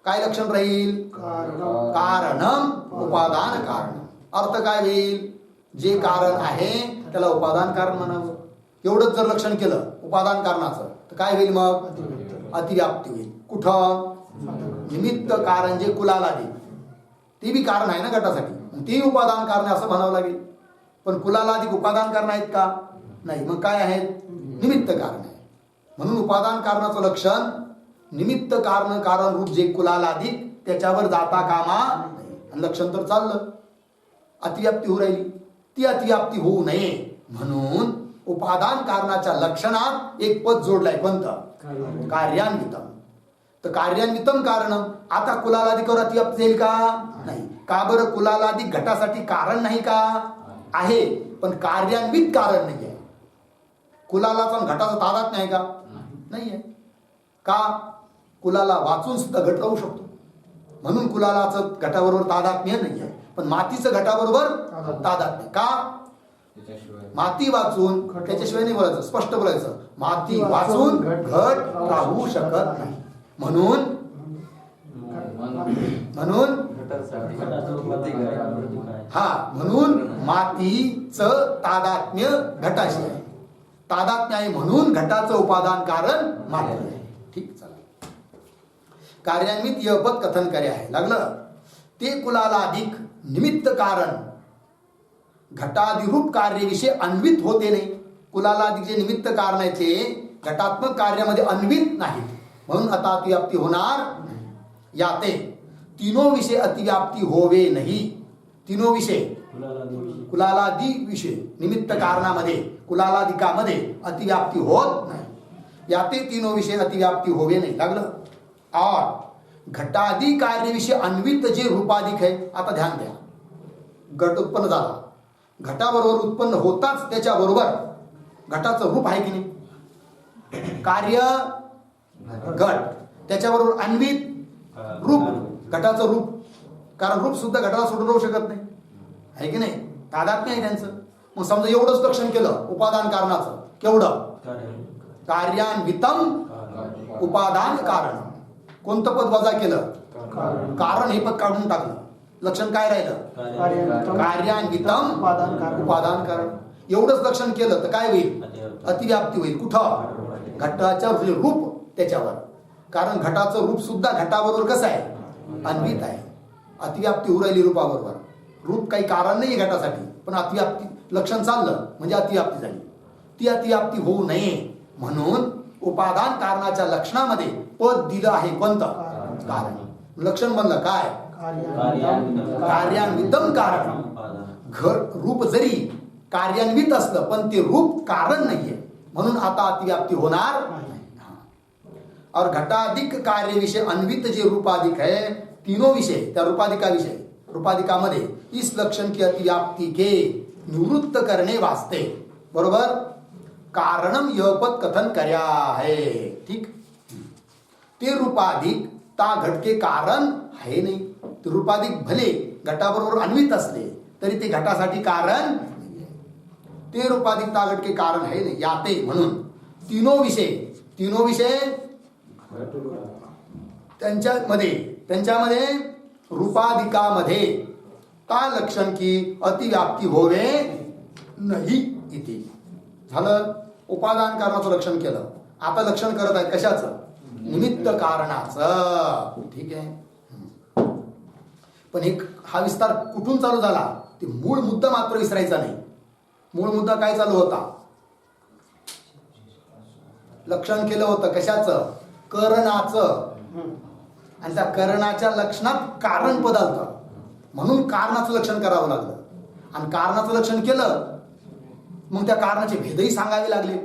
काय लक्षण राहील? कारणम उपादान कारण. अर्थ काय होईल? जे कारण आहे त्याला उपादान कारण म्हणावं. एवढंच जर लक्षण केलं उपादान कारणाचं तर काय होईल? मग अतिव्याप्ती होईल. कुठं? निमित्त कारण जे कुलालाधिक, ते बी कारण आहे ना घटासाठी, ते उपादान कारण असं म्हणावं लागेल. पण कुलालाधिक उपादान कारण आहेत का? नाही. मग काय आहेत? निमित्त कारण आहे. म्हणून उपादान कारणाचं लक्षण निमित्त कारण कारण रूप जे कुलालाधिक त्याच्यावर जाता कामा नाही. लक्षण तर चाललं, अतिव्याप्ती होऊ राहिली. ती अतिव्याप्ती होऊ नये म्हणून उपादान कारणाच्या लक्षणात एक पद जोडलाय. कोणतं? कार्यान्वितम. तर कार्यान्वितम कारण. आता कुलालाधिकावर अतिव्याप्ती येईल का? नाही. का बरं? कुलालाधिक घटासाठी कारण नाही का? आहे, पण कार्यान्वित कारण नाही आहे. कुलालाचा घटाचा तादात नाही का? नाही आहे. का? कुलाला वाचून सुद्धा घट राहू शकतो, म्हणून कुलालाचं घटाबरोबर तादात्म्य नाही आहे. पण मातीचं घटाबरोबर तादात्म्य. का? माती वाचून, त्याच्याशिवाय नाही बोलायचं, स्पष्ट बोलायचं. माती वाचून घट राहू शकत नाही. म्हणून म्हणून मातीचं तादात्म्य घटाशी आहे. तादात्म्य आहे म्हणून घटाचं उपादान कारण माती आहे. ठीक, चला. कार्यान्वित यह पद कथन करे आहे. लागलं. ते कुलालाधिक निमित्त कारण घटाधिरूप कार्यविषयी अन्वित होते नाही. कुलालाधिक जे निमित्त कारण आहे ते घटात्मक कार्यामध्ये अन्वित नाहीत, म्हणून आता अतिव्याप्ती होणार नाही. याते तीनों विषय अतिव्याप्ती होवे नाही. तीनों विषय कुलालादी विषय निमित्त कारणामध्ये कुलालाधिकामध्ये अतिव्याप्ती होत नाही. याते तीनों विषय अतिव्याप्ती होवे नाही. लागलं. और घटादी कार्य विषय अन्वित जे रूपाधिक है. आता ध्यान द्या. घट उत्पन्न झाला, घटाबरोबर उत्पन्न होताच त्याच्याबरोबर घटाचं रूप आहे की नाही? कार्य घट, त्याच्याबरोबर अन्वित रूप, घटाचं रूप. कारण रूप सुद्धा घटाला सोडून राहू शकत नाही, आहे की नाही? तादात्म्य आहे त्यांचं. मग समजा एवढंच लक्षण केलं उपादान कारणाचं, केवढं? कार्यान्वितम उपादान कारण. कोणतं पद वजा केलं? कारण हे पद काढून टाकलं. लक्षण काय राहिलं? कार्यान्वितम उपादान कारण. एवढंच लक्षण केलं तर काय होईल? अतिव्याप्ती होईल. कुठं? घटाच्या रूप त्याच्यावर. कारण घटाचं रूप सुद्धा घटाबरोबर कसं आहे? अन्वित आहे. अतिव्याप्ती होऊ राहिली रूपाबरोबर. रूप काही कारण नाही घटासाठी, पण अतिव्याप्ती लक्षण चाललं म्हणजे अतिव्याप्ती झाली. ती अतिव्याप्ती होऊ नये म्हणून उपादान कारणाच्या लक्षणामध्ये पद दिलं आहे. कोणतं? कारण. लक्षण बनलं काय? कार्यान्वितम कारण. रूप जरी कार्यान्वित असलं पण ते रूप कारण नाहीये, म्हणून आता अतिव्याप्ती होणार नाही. और घटाधिक कार्य विषय अन्वित जे रूपाधिक है, तीनों विषय त्या रूपाधिका विषय रूपाधिकामध्ये इस लक्षण की अतिव्याप्ति के निवृत्त करने वास्ते बरोबर कारणम यह पद कथन कर्या है. ठीक. ते रूपाधिक ता घट के कारण है नाही. ते रूपाधिक भले घटाबरोबर अन्वित असले तरी ते घटासाठी कारण नाहीये. ते रूपाधिक ता घट के कारण है नाही. याते म्हणून तीनों विषय त्यांच्यामध्ये रूपाधिकामध्ये ता लक्षण की अतिव्याप्ती होवे नाही इथे. झालं. उपादान कारणाचं लक्षण केलं, आता लक्षण करत आहेत कशाचं? निमित्त कारणाचं. ठीक आहे. पण एक हा विस्तार कुठून चालू झाला? ते मूळ मुद्दा मात्र विसरायचा नाही. मूळ मुद्दा काय चालू होता? लक्षण केलं होतं कशाचं? करणाचं. आणि त्या करणाच्या लक्षणात कारण पदार्थ, म्हणून कारणाचं लक्षण करावं लागलं. आणि कारणाचं लक्षण केलं मग त्या कारणाचे भेदही सांगावे लागले.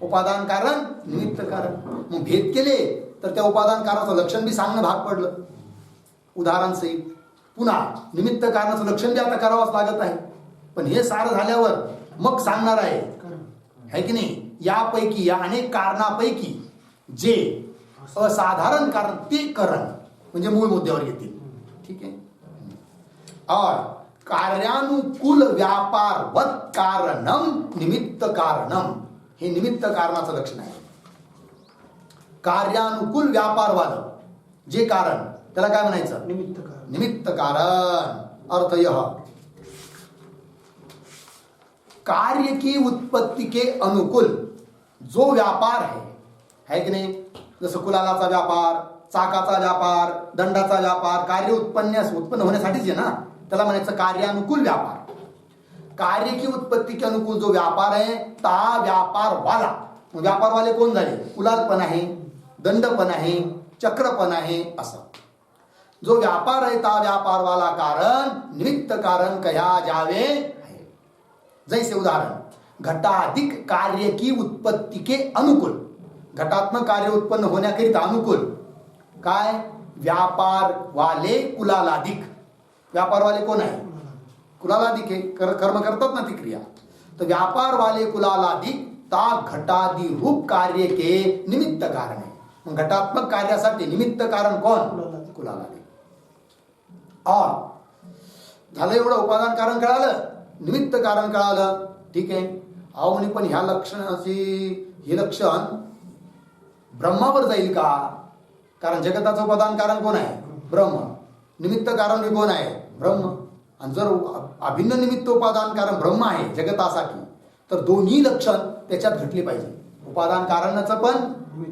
उपादान कारण, निमित्त कारण. मग भेद केले तर त्या उपादान कारणाचं लक्षण बी सांगणं भाग पडलं उदाहरण सहित. पुन्हा निमित्त कारणाचं लक्षण बी आता करावंच लागत आहे. पण हे सारं झाल्यावर मग सांगणार आहे की नाही, यापैकी या अनेक कारणापैकी जे असाधारण कारण ते करण, म्हणजे मूळ मुद्द्यावर येतील. ठीक आहे. और कार्यानुकूल व्यापार वत कारणम निमित्त कारणम, हे निमित्त कारणाचं लक्षण आहे. कार्यानुकूल व्यापारवाद जे कारण, त्याला काय म्हणायचं? निमित्त कारण. निमित्त कारण. अर्थ यह कार्य की उत्पत्ति के अनुकूल जो व्यापार है कि नहीं, जसं कुलालाचा व्यापार, चाकाचा व्यापार, दंडाचा व्यापार कार्य उत्पन्न होण्यासाठीच आहे ना, त्याला म्हणायचं कार्यानुकूल व्यापार. कार्य की उत्पत्ति के अनुकूल जो व्यापार आहे ता व्यापार वाला. व्यापार वाले कोण झाले? कुलाल पण आहे, दंड पण आहे, चक्र पण आहे. असं जो व्यापार आहे ता व्यापार वाला कारण निमित्त कारण कह्या जावे है. जैसे उदाहरण घटाधिक कार्य की उत्पत्ति के अनुकूल, घटात्मक कार्य उत्पन्न होण्याकरिता अनुकूल काय? व्यापार वाले कुलालाधिक. व्यापार वाले कोण आहे? कुलालाधिक आहे. कर्म करतात ना ती क्रिया. तो व्यापार वाले कुलालाधिक ता घटादि रूप कार्य के निमित्त कारण है. मग घटात्मक कार्यासाठी निमित्त कारण कोण? कुलालाधिक. और झालं एवढं. उपादान कारण कळालं, निमित्त कारण कळालं. ठीक आहे. अहो म्हणे पण ह्या लक्षणाची हे लक्षण ब्रह्मावर जाईल का? कारण जगताचं उपादान कारण कोण आहे? ब्रह्म. निमित्त कारण बी कोण आहे? ब्रह्म. आणि जर अभिन्न निमित्त उपादान कारण ब्रह्म आहे जगतासाठी, तर दोन्ही लक्षण त्याच्यात घटले पाहिजे. उपादान कारणाचं पण,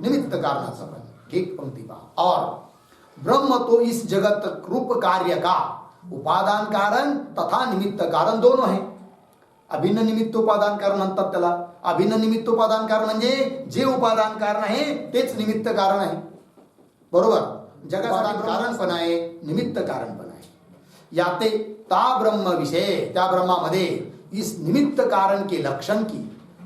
निमित्त कारणाचं पण. ठीक पंक्ती पहा. और ब्रह्म तो इस जगत रूप कार्य का उपादान कारण तथा निमित्त कारण दोनों है. अभिन्न निमित्त उपादान कारण म्हणतात त्याला. अभिन्न निमित्त उपादान कारण म्हणजे जे उपादान कारण आहे तेच निमित्त कारण आहे. बरोबर. जगासाठी कारण पण आहे, निमित्त कारण पण आहे. याते ता ब्रह्म विषय, त्या ब्रह्मामध्ये इस निमित्त कारण के लक्षण की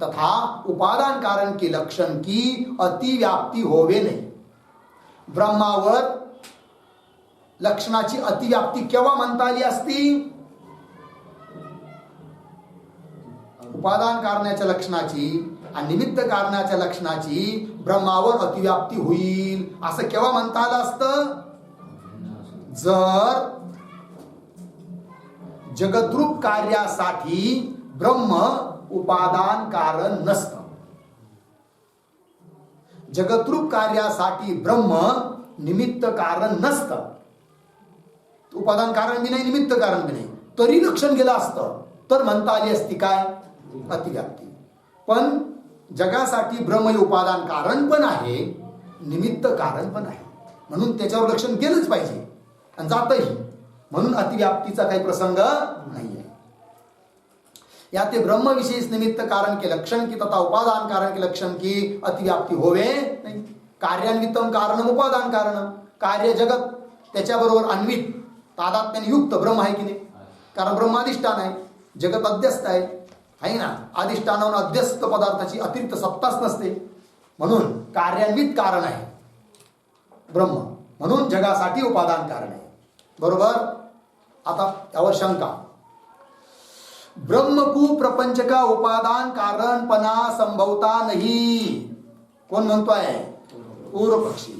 तथा उपादान कारण के लक्षण की अतिव्याप्ती होवे नाही. ब्रह्मावर लक्षणाची अतिव्याप्ती केव्हा म्हणता आली असती? उपादान कारणाच्या लक्षणाची आणि निमित्त कारणाच्या लक्षणाची ब्रह्मावर अतिव्याप्ती होईल असं केव्हा म्हणता आलं असतं? जर जगद्रूप कार्यासाठी ब्रह्म उपादान कारण नसतं. जगद्रूप कार्यासाठी ब्रह्म निमित्त कारण नसतं. उपादान कारण बी नाही, निमित्त कारण बी नाही, तरी लक्षण गेलं असतं तर म्हणता आली असती काय? अतिव्याप्ती. पण जगासाठी ब्रह्म उपादान कारण पण आहे, निमित्त कारण पण आहे, म्हणून त्याच्यावर लक्षण केलंच पाहिजे आणि जातही. म्हणून अतिव्याप्तीचा काही प्रसंग नाही आहे. याते ब्रह्म विशेष निमित्त कारण के लक्षण की तथा उपादान कारण के लक्षण की अतिव्याप्ती होवे नाही. कार्यान्वितम कारणम उपादान कारण. कार्य जगत त्याच्याबरोबर अन्वित तादात्म्याने युक्त ब्रह्म आहे की नाही? कारण ब्रह्म अधिष्ठान आहे, जगत अध्यस्त आहे ना. अधिष्ठानावर अध्यस्त पदार्थाची अतिरिक्त सत्ताच नसते, म्हणून कार्यान्वित कारण आहे ब्रह्म, म्हणून जगासाठी उपादान कारण आहे. बरोबर. आता यावर शंका. ब्रह्म को प्रपंच का उपादान कारणपणा संभवता नाही. कोण म्हणतोय? पूर्व पक्षी.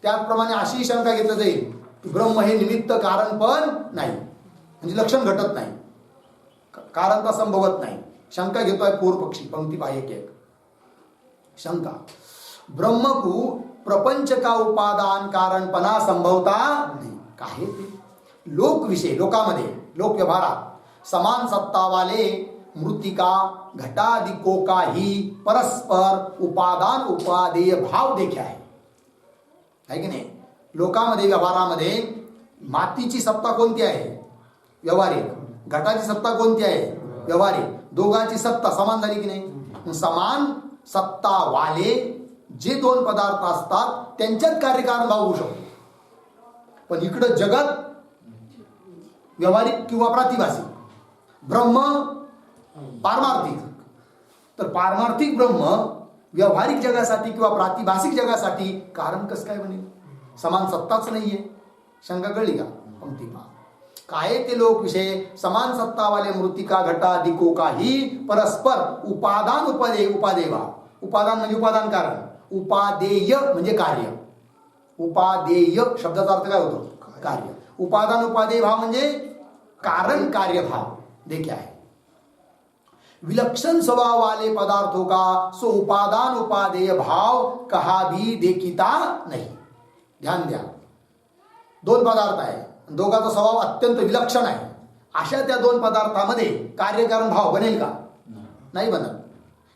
त्याचप्रमाणे अशी शंका घेतली जाईल की ब्रह्म हे निमित्त कारण पण नाही, म्हणजे लक्षण घटत नाही, कारणता संभवत नाही. शंका घेतोय पूर्व पक्षी. पंक्ती पहा एक एक. शंका. ब्रह्म को प्रपंच का उपादान कारणपणा संभवता नाही. काय ते लोक विषय, लोकांमध्ये, लोक व्यवहारात समान सत्ता वाले मृत्तिका घटादिको काही परस्पर उपादान उपादेय भाव देखील आहे की नाही. लोकांमध्ये व्यवहारामध्ये मातीची सत्ता कोणती आहे? व्यवहारिक. घटाची सत्ता कोणती आहे? व्यवहारिक. दोघांची सत्ता समान झाली की नाही? समान सत्ता वाले जे दोन पदार्थ असतात त्यांच्यात कार्यकारण भाव होऊ शकतो. पण इकडं जगत व्यवहारिक किंवा प्रातिभासिक, ब्रह्म पारमार्थिक. तर पारमार्थिक ब्रह्म व्यवहारिक जगासाठी किंवा प्रातिभासिक जगासाठी कारण कसं काय बनेल? समान सत्ताच नाहीये. शंका कळली का? पंक्ती पहा. काय ते लोक विषय समान सत्तावाले मृत्तिका घटादिको काही परस्पर उपादान उपादेवा. उपादान म्हणजे उपादान कारण, उपादेय म्हणजे कार्य. उपादेय शब्दाचा अर्थ काय होतो? कार्य. उपादान उपादेय भाव म्हणजे कारण कार्य भाव देखील आहे. विलक्षण स्वभाव वाले पदार्थों का सो उपादान उपादेय भाव कहा भी देखिता नहीं. ध्यान द्या. दोन पदार्थ आहे, दोघांचा स्वभाव अत्यंत विलक्षण आहे. अशा त्या दोन पदार्थामध्ये कार्यकारण भाव बनेल का? नाही बनत.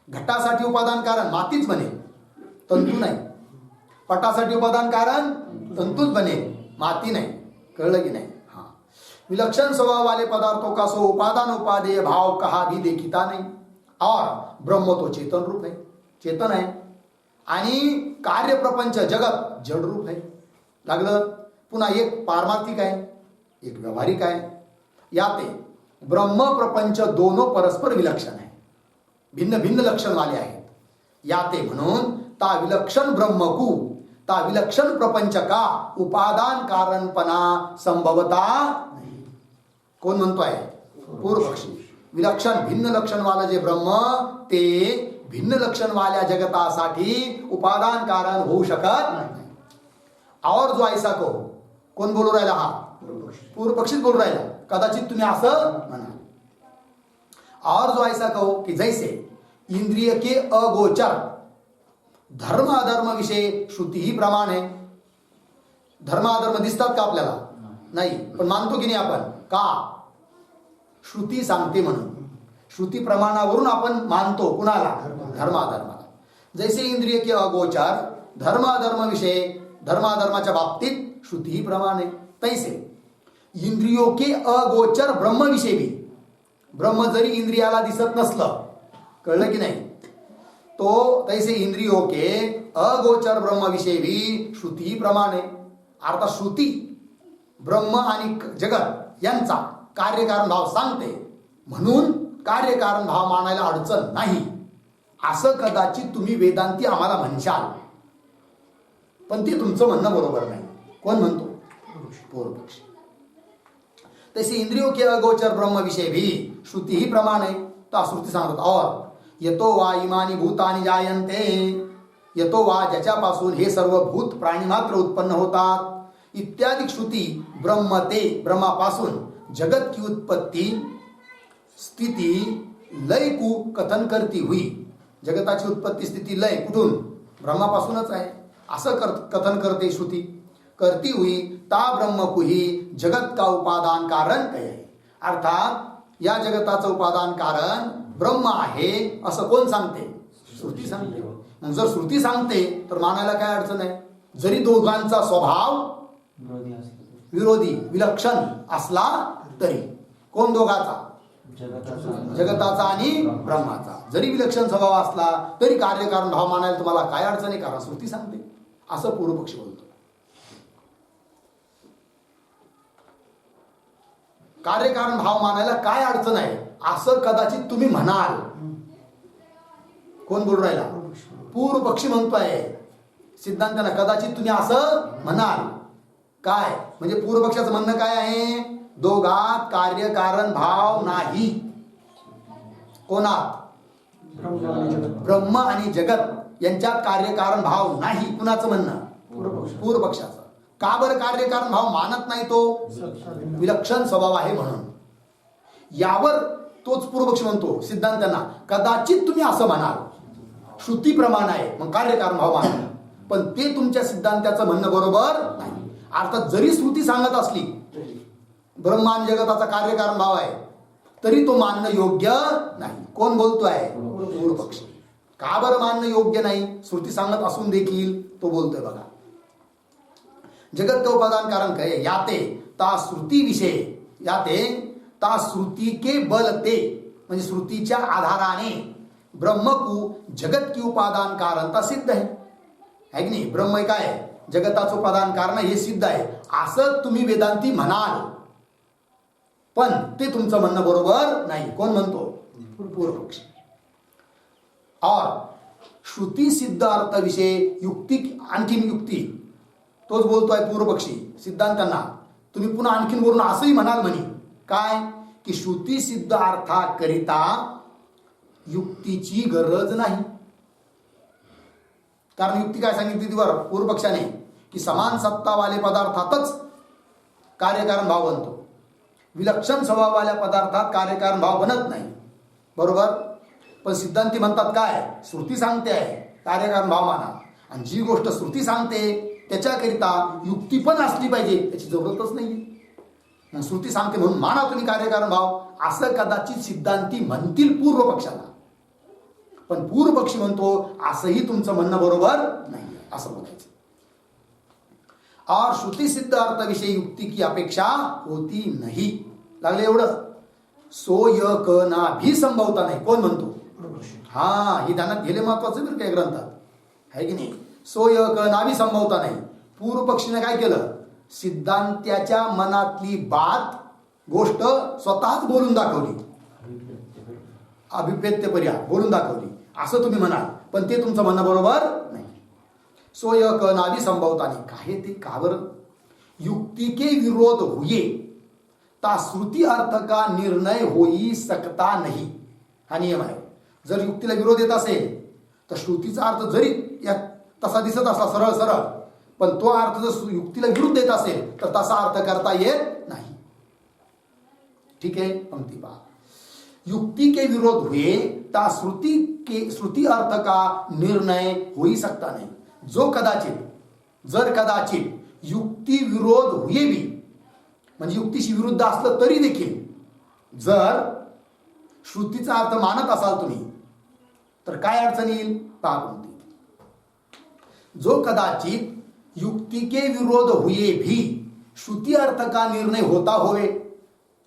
घटासाठी उपादान कारण मातीच बनेल, तंतू नाही. पटासाठी उपादान कारण तंतूच बनेल, माती नाही. कळलं की नाही? हाँ. विलक्षण स्वभाव वाले पदार्थों का सो उपादान उपादेय भाव कहा भी देखिता नहीं. और ब्रह्म तो चेतन रूप है, चेतन आहे. आणि कार्य प्रपंच जगत जड रूप आहे. लागलं. पुन्हा एक पारमार्थिक आहे, एक व्यवहारिक आहे. याते ब्रह्म प्रपंच दोनों परस्पर विलक्षण आहे, भिन्न भिन्न लक्षण वाले आहेत. याते म्हणून ता विलक्षण ब्रह्मकू ता विलक्षण प्रपंच का उपादान कारणपणा संभवता नाही. कोण म्हणतोय? पूर्व पक्षी. विलक्षण भिन्न लक्षण वाला जे ब्रह्म ते भिन्न लक्षण वाल्या जगतासाठी उपादान कारण होऊ शकत नाही. और जो ऐसा कहो. कोण बोलू राहिला? हा पूर्व पक्षीच बोलू राहिला. कदाचित तुम्ही असं म्हणा. और जो ऐसा कहो कि जैसे इंद्रिय के अगोचर धर्म अधर्म विषय श्रुती ही प्रमाण है. धर्म अधर्म दिसतात का आपल्याला? नाही. पण मानतो की नाही आपण? का? श्रुती सांगते म्हणून. श्रुती प्रमाणावरून आपण मानतो. कुणाला? धर्म अधर्माला. जैसे इंद्रिय के अगोचर धर्म अधर्म विषय धर्माधर्माच्या बाबतीत श्रुती ही प्रमाण आहे, तैसे इंद्रियों के अगोचर ब्रह्म विषय भी. ब्रह्म जरी इंद्रियाला दिसत नसलं, कळलं की नाही, तो तैसे इंद्रियों के अगोचर ब्रह्म विषय भी श्रुती प्रमाण आहे. अर्थात श्रुती ब्रह्म आणि जगत यांचा कार्यकारण भाव सांगते, म्हणून कार्यकारण भाव मानायला अडचण नाही असं कदाचित तुम्ही वेदांती आम्हाला म्हणशाल. पण ते तुमचं म्हणणं बरोबर नाही. कोण म्हणतो? पूर्व पक्षी. तैसे इंद्रियों के अगोचर ब्रह्म विषय भी श्रुती ही प्रमाण है. तो श्रुती सांगतात. और यतो वा इमानी भूतानि जायन्ते. यतो वा ज्याच्यापासून हे सर्व भूत प्राणी मात्र उत्पन्न होतात. इत्यादी श्रुती ब्रह्म ते ब्रह्मापासून जगत की उत्पत्ती स्थिती लय को कथन करती हुई. जगताची उत्पत्ती स्थिती लय कुठून? ब्रह्मापासूनच आहे असं कथन करते श्रुती. करती हुई ता ब्रह्म को ही जगत का उपादान कारण कहे. अर्थात या जगताचं उपादान कारण ब्रह्म आहे असं कोण सांगते? श्रुती सांगते. मग जर श्रुती सांगते तर मानायला काय अडचण आहे? जरी दोघांचा स्वभाव विरोधी विलक्षण असला तरी. कोण दोघाचा? जगताचा आणि ब्रह्माचा. जरी विलक्षण स्वभाव असला तरी कार्यकारण भाव मानायला तुम्हाला काय अडचण आहे? कारण श्रुती सांगते असं पूर्वपक्षी बोलतो. कार्यकारण भाव मानायला काय अडचण आहे असं कदाचित तुम्ही म्हणाल. कोण बोलू राहिला? पूर्व पक्षी म्हणतोय. सिद्धांतांना कदाचित तुम्ही असं म्हणाल. काय म्हणजे पूर्व पक्षाचं म्हणणं काय आहे? दोघात कार्यकारण भाव नाही. कोणात? ब्रह्म आणि जगत यांच्यात कार्यकारण भाव नाही. कुणाचं म्हणणं? पूर्व पक्षाचं. का बरं कार्यकारण भाव मानत नाही? तो विलक्षण स्वभाव आहे म्हणून. यावर तोच पूर्वपक्ष म्हणतो सिद्धांतांना कदाचित तुम्ही असं म्हणाल श्रुती प्रमाण आहे मग कार्यकारण भाव माना. पण ते तुमच्या सिद्धांताचं म्हणणं बरोबर नाही. अर्थात जरी श्रुती सांगत असली ब्रह्म आणि जगताचा कार्यकारण भाव आहे तरी तो मानणं योग्य नाही. कोण बोलतोय? पूर्वपक्षी. का बरं मानणं योग्य नाही? श्रुती सांगत असून देखील तो बोलतोय बघा. जगत के उपादान कारण कहे याते ता श्रुती विषय याते ता श्रुती के बल ते, म्हणजे श्रुतीच्या आधाराने ब्रह्म को जगत की उपादान कारणता सिद्ध आहे की नाही. ब्रह्म काय जगताचं उपादान कारण हे सिद्ध आहे असं तुम्ही वेदांती म्हणाल, पण ते तुमचं म्हणणं बरोबर नाही. कोण म्हणतो? पूर्वपक्षी. और श्रुती सिद्ध अर्थ विषय युक्ती, आणखीन युक्ती तोच बोलतोय पूर्वपक्षी सिद्धांतांना. तुम्ही पुन्हा आणखीन बोलून असंही म्हणाल म्हणे काय की श्रुती सिद्ध अर्थाकरिता युक्तीची गरज नाही. कारण युक्ती काय सांगितली ती बरं पूर्वपक्षाने की समान सत्तावाले पदार्थातच कार्यकारण भाव बनतो, विलक्षण स्वभाववाल्या पदार्थात कार्यकारण भाव बनत नाही. बरोबर. पण सिद्धांती म्हणतात काय श्रुती सांगते आहे कार्यकारण भाव माना, आणि जी गोष्ट श्रुती सांगते त्याच्याकरिता युक्ती पण असली पाहिजे त्याची जरूरतच नाही. मग श्रुती सांगते म्हणून माना तुम्ही कार्यकारण भाव असं कदाचित सिद्धांती म्हणतील पूर्वपक्षाला, पण पूर्वपक्षी म्हणतो असंही तुमचं म्हणणं बरोबर नाही असं बोलायचं. और श्रुति सिद्ध अर्थ विषय युक्ति की अपेक्षा होती नहीं. लागले एवढं. सो य क ना भी संभवता नाही. कोण म्हणतो? हा, ही ध्यानात गेले महत्वाचं बरं काय ग्रंथात आहे की नाही. सो य क ना भी संभवता नाही. पूर्व पक्षीने काय केलं? सिद्धांत्याच्या मनातली बात गोष्ट स्वतःच बोलून दाखवली, अभिप्रेत्य पर्याय बोलून दाखवली असं तुम्ही म्हणाल, पण ते तुमचं म्हणणं बरोबर नाही. सो य क ना भी संभवता नाही. काय ते का बरं? युक्ति के विरोध हुए ता श्रुति अर्थ का निर्णय होई सकता नहीं. हा नियम आहे. जर युक्तीला विरोध येत असेल तर श्रुतीचा अर्थ जरी तसा दिसत असला सरळ सरळ, पण तो अर्थ जर युक्तीला विरुद्ध येत असेल तर तसा अर्थ करता येत नाही. ठीक आहे. पंक्ती पहा. युक्ति के विरोध हुए ता श्रुति अर्थ का निर्णय होई सकता नहीं. जो कदाचित, जर कदाचित युक्ती विरोध हुए भी, म्हणजे युक्तीशी विरुद्ध असलं तरी देखील जर श्रुतीचा अर्थ मानत असाल तुम्ही तर काय अडचण येईल पहा. कोणती? जो कदाचित युक्ति के विरोध हुए भी श्रुति अर्थ का निर्णय होता होवे.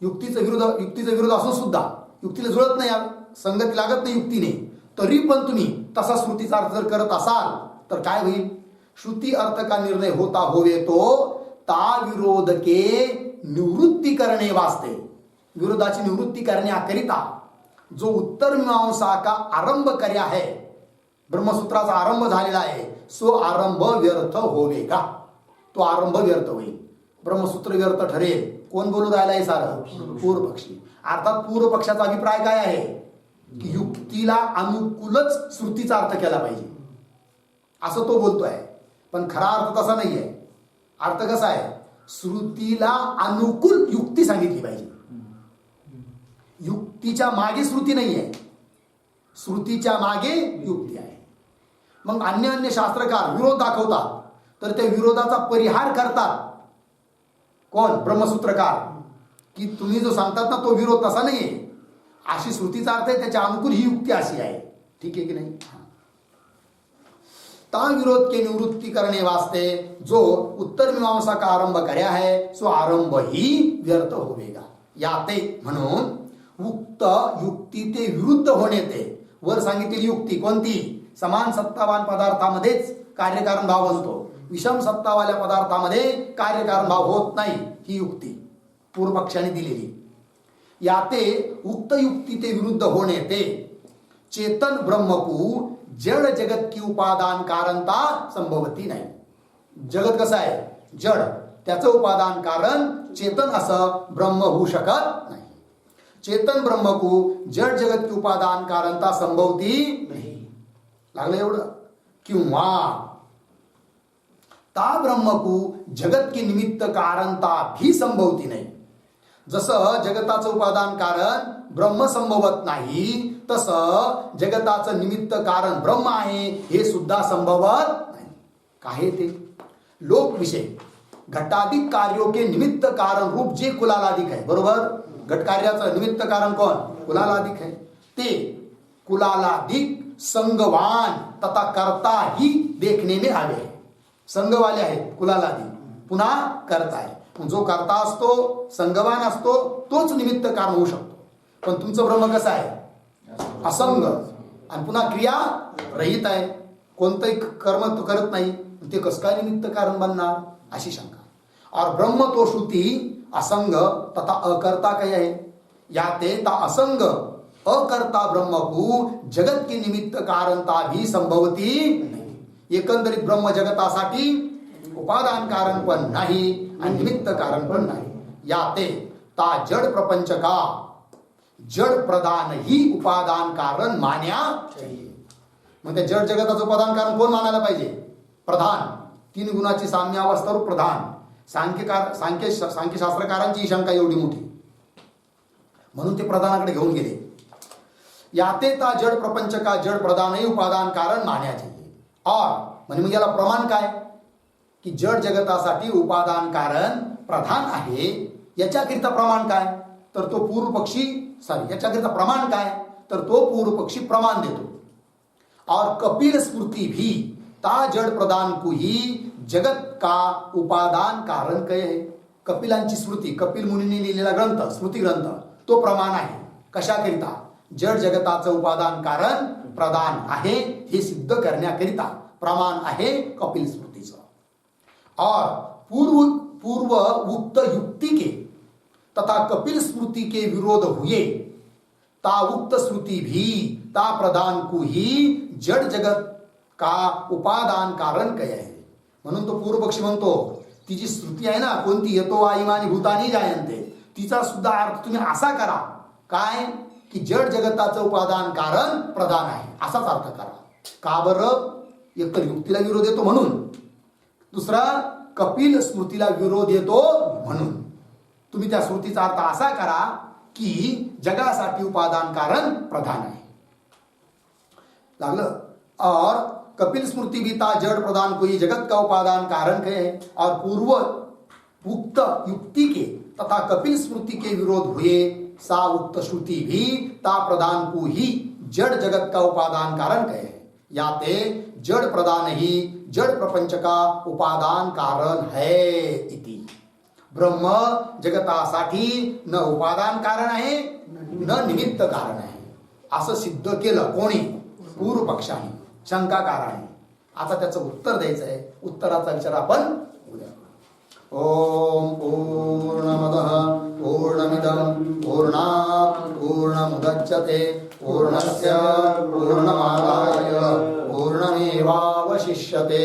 युक्तीचा विरोध असून सुद्धा युक्तीला जुळत नाही, संगती लागत नाही युक्तीने, तरी पण तुम्ही तसा श्रुतीचा अर्थ जर करत असाल तर काय होईल? श्रुति अर्थ का निर्णय होता होवे तो ता विरोध के निवृत्ती करणे वास्ते, विरोधाची निवृत्ती करण्याकरिता जो उत्तर मीमांसा का आरंभ कर्या है, ब्रह्मसूत्राचा आरंभ झालेला आहे, सो आरंभ व्यर्थ होवेगा. तो आरंभ व्यर्थ होईल, ब्रह्मसूत्र व्यर्थ ठरेल. कोण बोलू राहिला आहे? सारं पूर्वपक्षी. अर्थात पूर्वपक्षाचा अभिप्राय काय आहे की युक्तीला अनुकूलच श्रुतीचा अर्थ केला पाहिजे असं तो बोलतोय, पण खरा अर्थ तसा नाहीये. अर्थ कसा आहे? श्रुतीला अनुकूल युक्ती सांगितली पाहिजे. युक्तीच्या मागे श्रुती नाहीये, श्रुतीच्या मागे युक्ती आहे. मग अन्य शास्त्रकार विरोध दाखवतात तर त्या विरोधाचा परिहार करतात कोण? ब्रह्मसूत्रकार. की तुम्ही जो सांगतात ना तो विरोध तसा नाहीये, अशी श्रुतीचा अर्थ आहे, त्याच्या अनुकूल ही युक्ती अशी आहे. ठीक आहे की नाही? ता विरोध के निवृत्ति करने वास्ते जो उत्तर मीमांसा का आरंभ कर्या है सो आरंभ ही व्यर्थ होवेगा. याते म्हणून उक्त युक्ती ते विरुद्ध होणे ते वर सांगितलेली युक्ती कोणती? समान सत्तावान पदार्थामध्येच कार्यकारण भाव बनतो, विषम सत्तावाल्या पदार्थामध्ये कार्यकारण भाव होत नाही, ही युक्ती पूर्वपक्षाने दिलेली. याते उक्त युक्ती ते विरुद्ध होणे ते चेतन ब्रह्म को जड़ जगत की उपादान कारणता संभवती नाही. जगत कसं आहे? जड. त्याचं उपादान कारण चेतन असं ब्रह्म होऊ शकत नाही. चेतन ब्रह्म को जड जगत की उपादान कारणता संभवती नाही. लागलं एवढं. किंवा ता ब्रह्म को जगत की निमित्त कारणता भी संभवती नाही. जसं जगताचं उपादान कारण ब्रह्म संभवत नाही, तसं जगताचं निमित्त कारण ब्रह्म आहे हे सुद्धा संभवत नाही. काय ते? लोक विषय घटाधिक कार्यों के निमित्त कारण रूप जे कुलालाधिक आहे. बरोबर. घट कार्याचं निमित्त कारण कोण? कुलालाधिक है। ते कुलालाधिक संगवान तथा करता ही देखने में आवे है। संघवाले आहेत कुलालाधिक, पुन्हा करता आहे। जो करता असतो, संगवान असतो, तोच निमित्त कारण होऊ शकतो। पण तुमचं ब्रह्म कसं आहे? असंग आणि पुन्हा क्रिया रहित आहे, कोणतंही कर्म तो करत नाही, ते कसं काय निमित्त कारण बनणार अशी शंका। और ब्रह्म तो श्रुति असंग तथा अकर्ता कहे है। याते ता असंग अकर्ता ब्रह्म को जगत की निमित्त कारणता भी संभवती नाही। एकंदरीत ब्रह्म जगतासाठी उपादान कारण पण नाही आणि निमित्त कारण पण नाही। याते ता जड प्रपंच का जड प्रदान ही उपादान कारण मान्या चाहिए। मग त्या जड जगताचं उपादान कारण कोण मानायला पाहिजे? प्रधान। तीन गुणाची साम्यावस्था प्रधान। सांख्यशास्त्रकारांची शंका एवढी मोठी, म्हणून ते प्रधानाकडे घेऊन गेले। याते ता जड प्रपंच का जड प्रधान ही उपादान कारण मान्या चाहिए। और म्हणजे मग याला प्रमाण काय की जड जगतासाठी उपादान कारण प्रधान आहे, याच्याकरिता प्रमाण काय तर तो पूर्व पक्षी याच्याकरिता प्रमाण काय तर तो पूर्व पक्षी प्रमाण देतो। और कपिल स्मृति भी ता जड प्रदान को ही जगत का उपादान कारण कहे है। कपिलांची स्मृती, कपिल मुनींनी लिहिलेला ग्रंथ, स्मृती ग्रंथ, तो प्रमाण आहे कशाकरिता? जड जगताचं उपादान कारण प्रदान आहे हे सिद्ध करण्याकरिता प्रमाण आहे कपिल स्मृतीचं। और पूर्व उक्त युक्ति के तथा कपिल स्मृति के विरोध हुए ता उक्त स्मृति भी ता प्रदान को ही जड जगत का उपादान कारण कहे है। म्हणून तो पूर्वपक्षी म्हणतो ती जी श्रुती आहे ना कोणती, येतो आईमानी भूतानी जायंते, तिचा सुद्धा अर्थ तुम्ही असा करा काय की जड जगताचं उपादान कारण प्रधान आहे, असाच अर्थ करा। का बरं? एकतर युक्तीला विरोध येतो म्हणून, दुसरा कपिल स्मृतीला विरोध येतो म्हणून। तुम्ही त्या स्मृतीचा अर्थ असा करा की जगासाठी उपादान कारण प्रधान आहे, लागलं। और कपिल स्मृति भी ता जड़ प्रदान को ही जगत का उपादान कारण कहे है। और पूर्व उक्त युक्ति के तथा कपिल स्मृति के विरोध हुए सा उक्त श्रुति भी ता प्रदान को ही जड़ जगत का उपादान कारण कहे है। याते जड़ प्रदान ही जड़ प्रपंच का उपादान कारण है इति। ब्रह्म जगतासाठी न उपादान कारण आहे न निमित्त कारण आहे असं सिद्ध केलं कोणी? पूर्व पक्षाने, शंकाकाराने। आता त्याचं उत्तर द्यायचं आहे, उत्तराचा विचार आपण उद्या। ओम पूर्णमदः पूर्णमिदं पूर्णात् पूर्णमुदच्यते पूर्णस्य पूर्णमादाय पूर्णमेवावशिष्यते।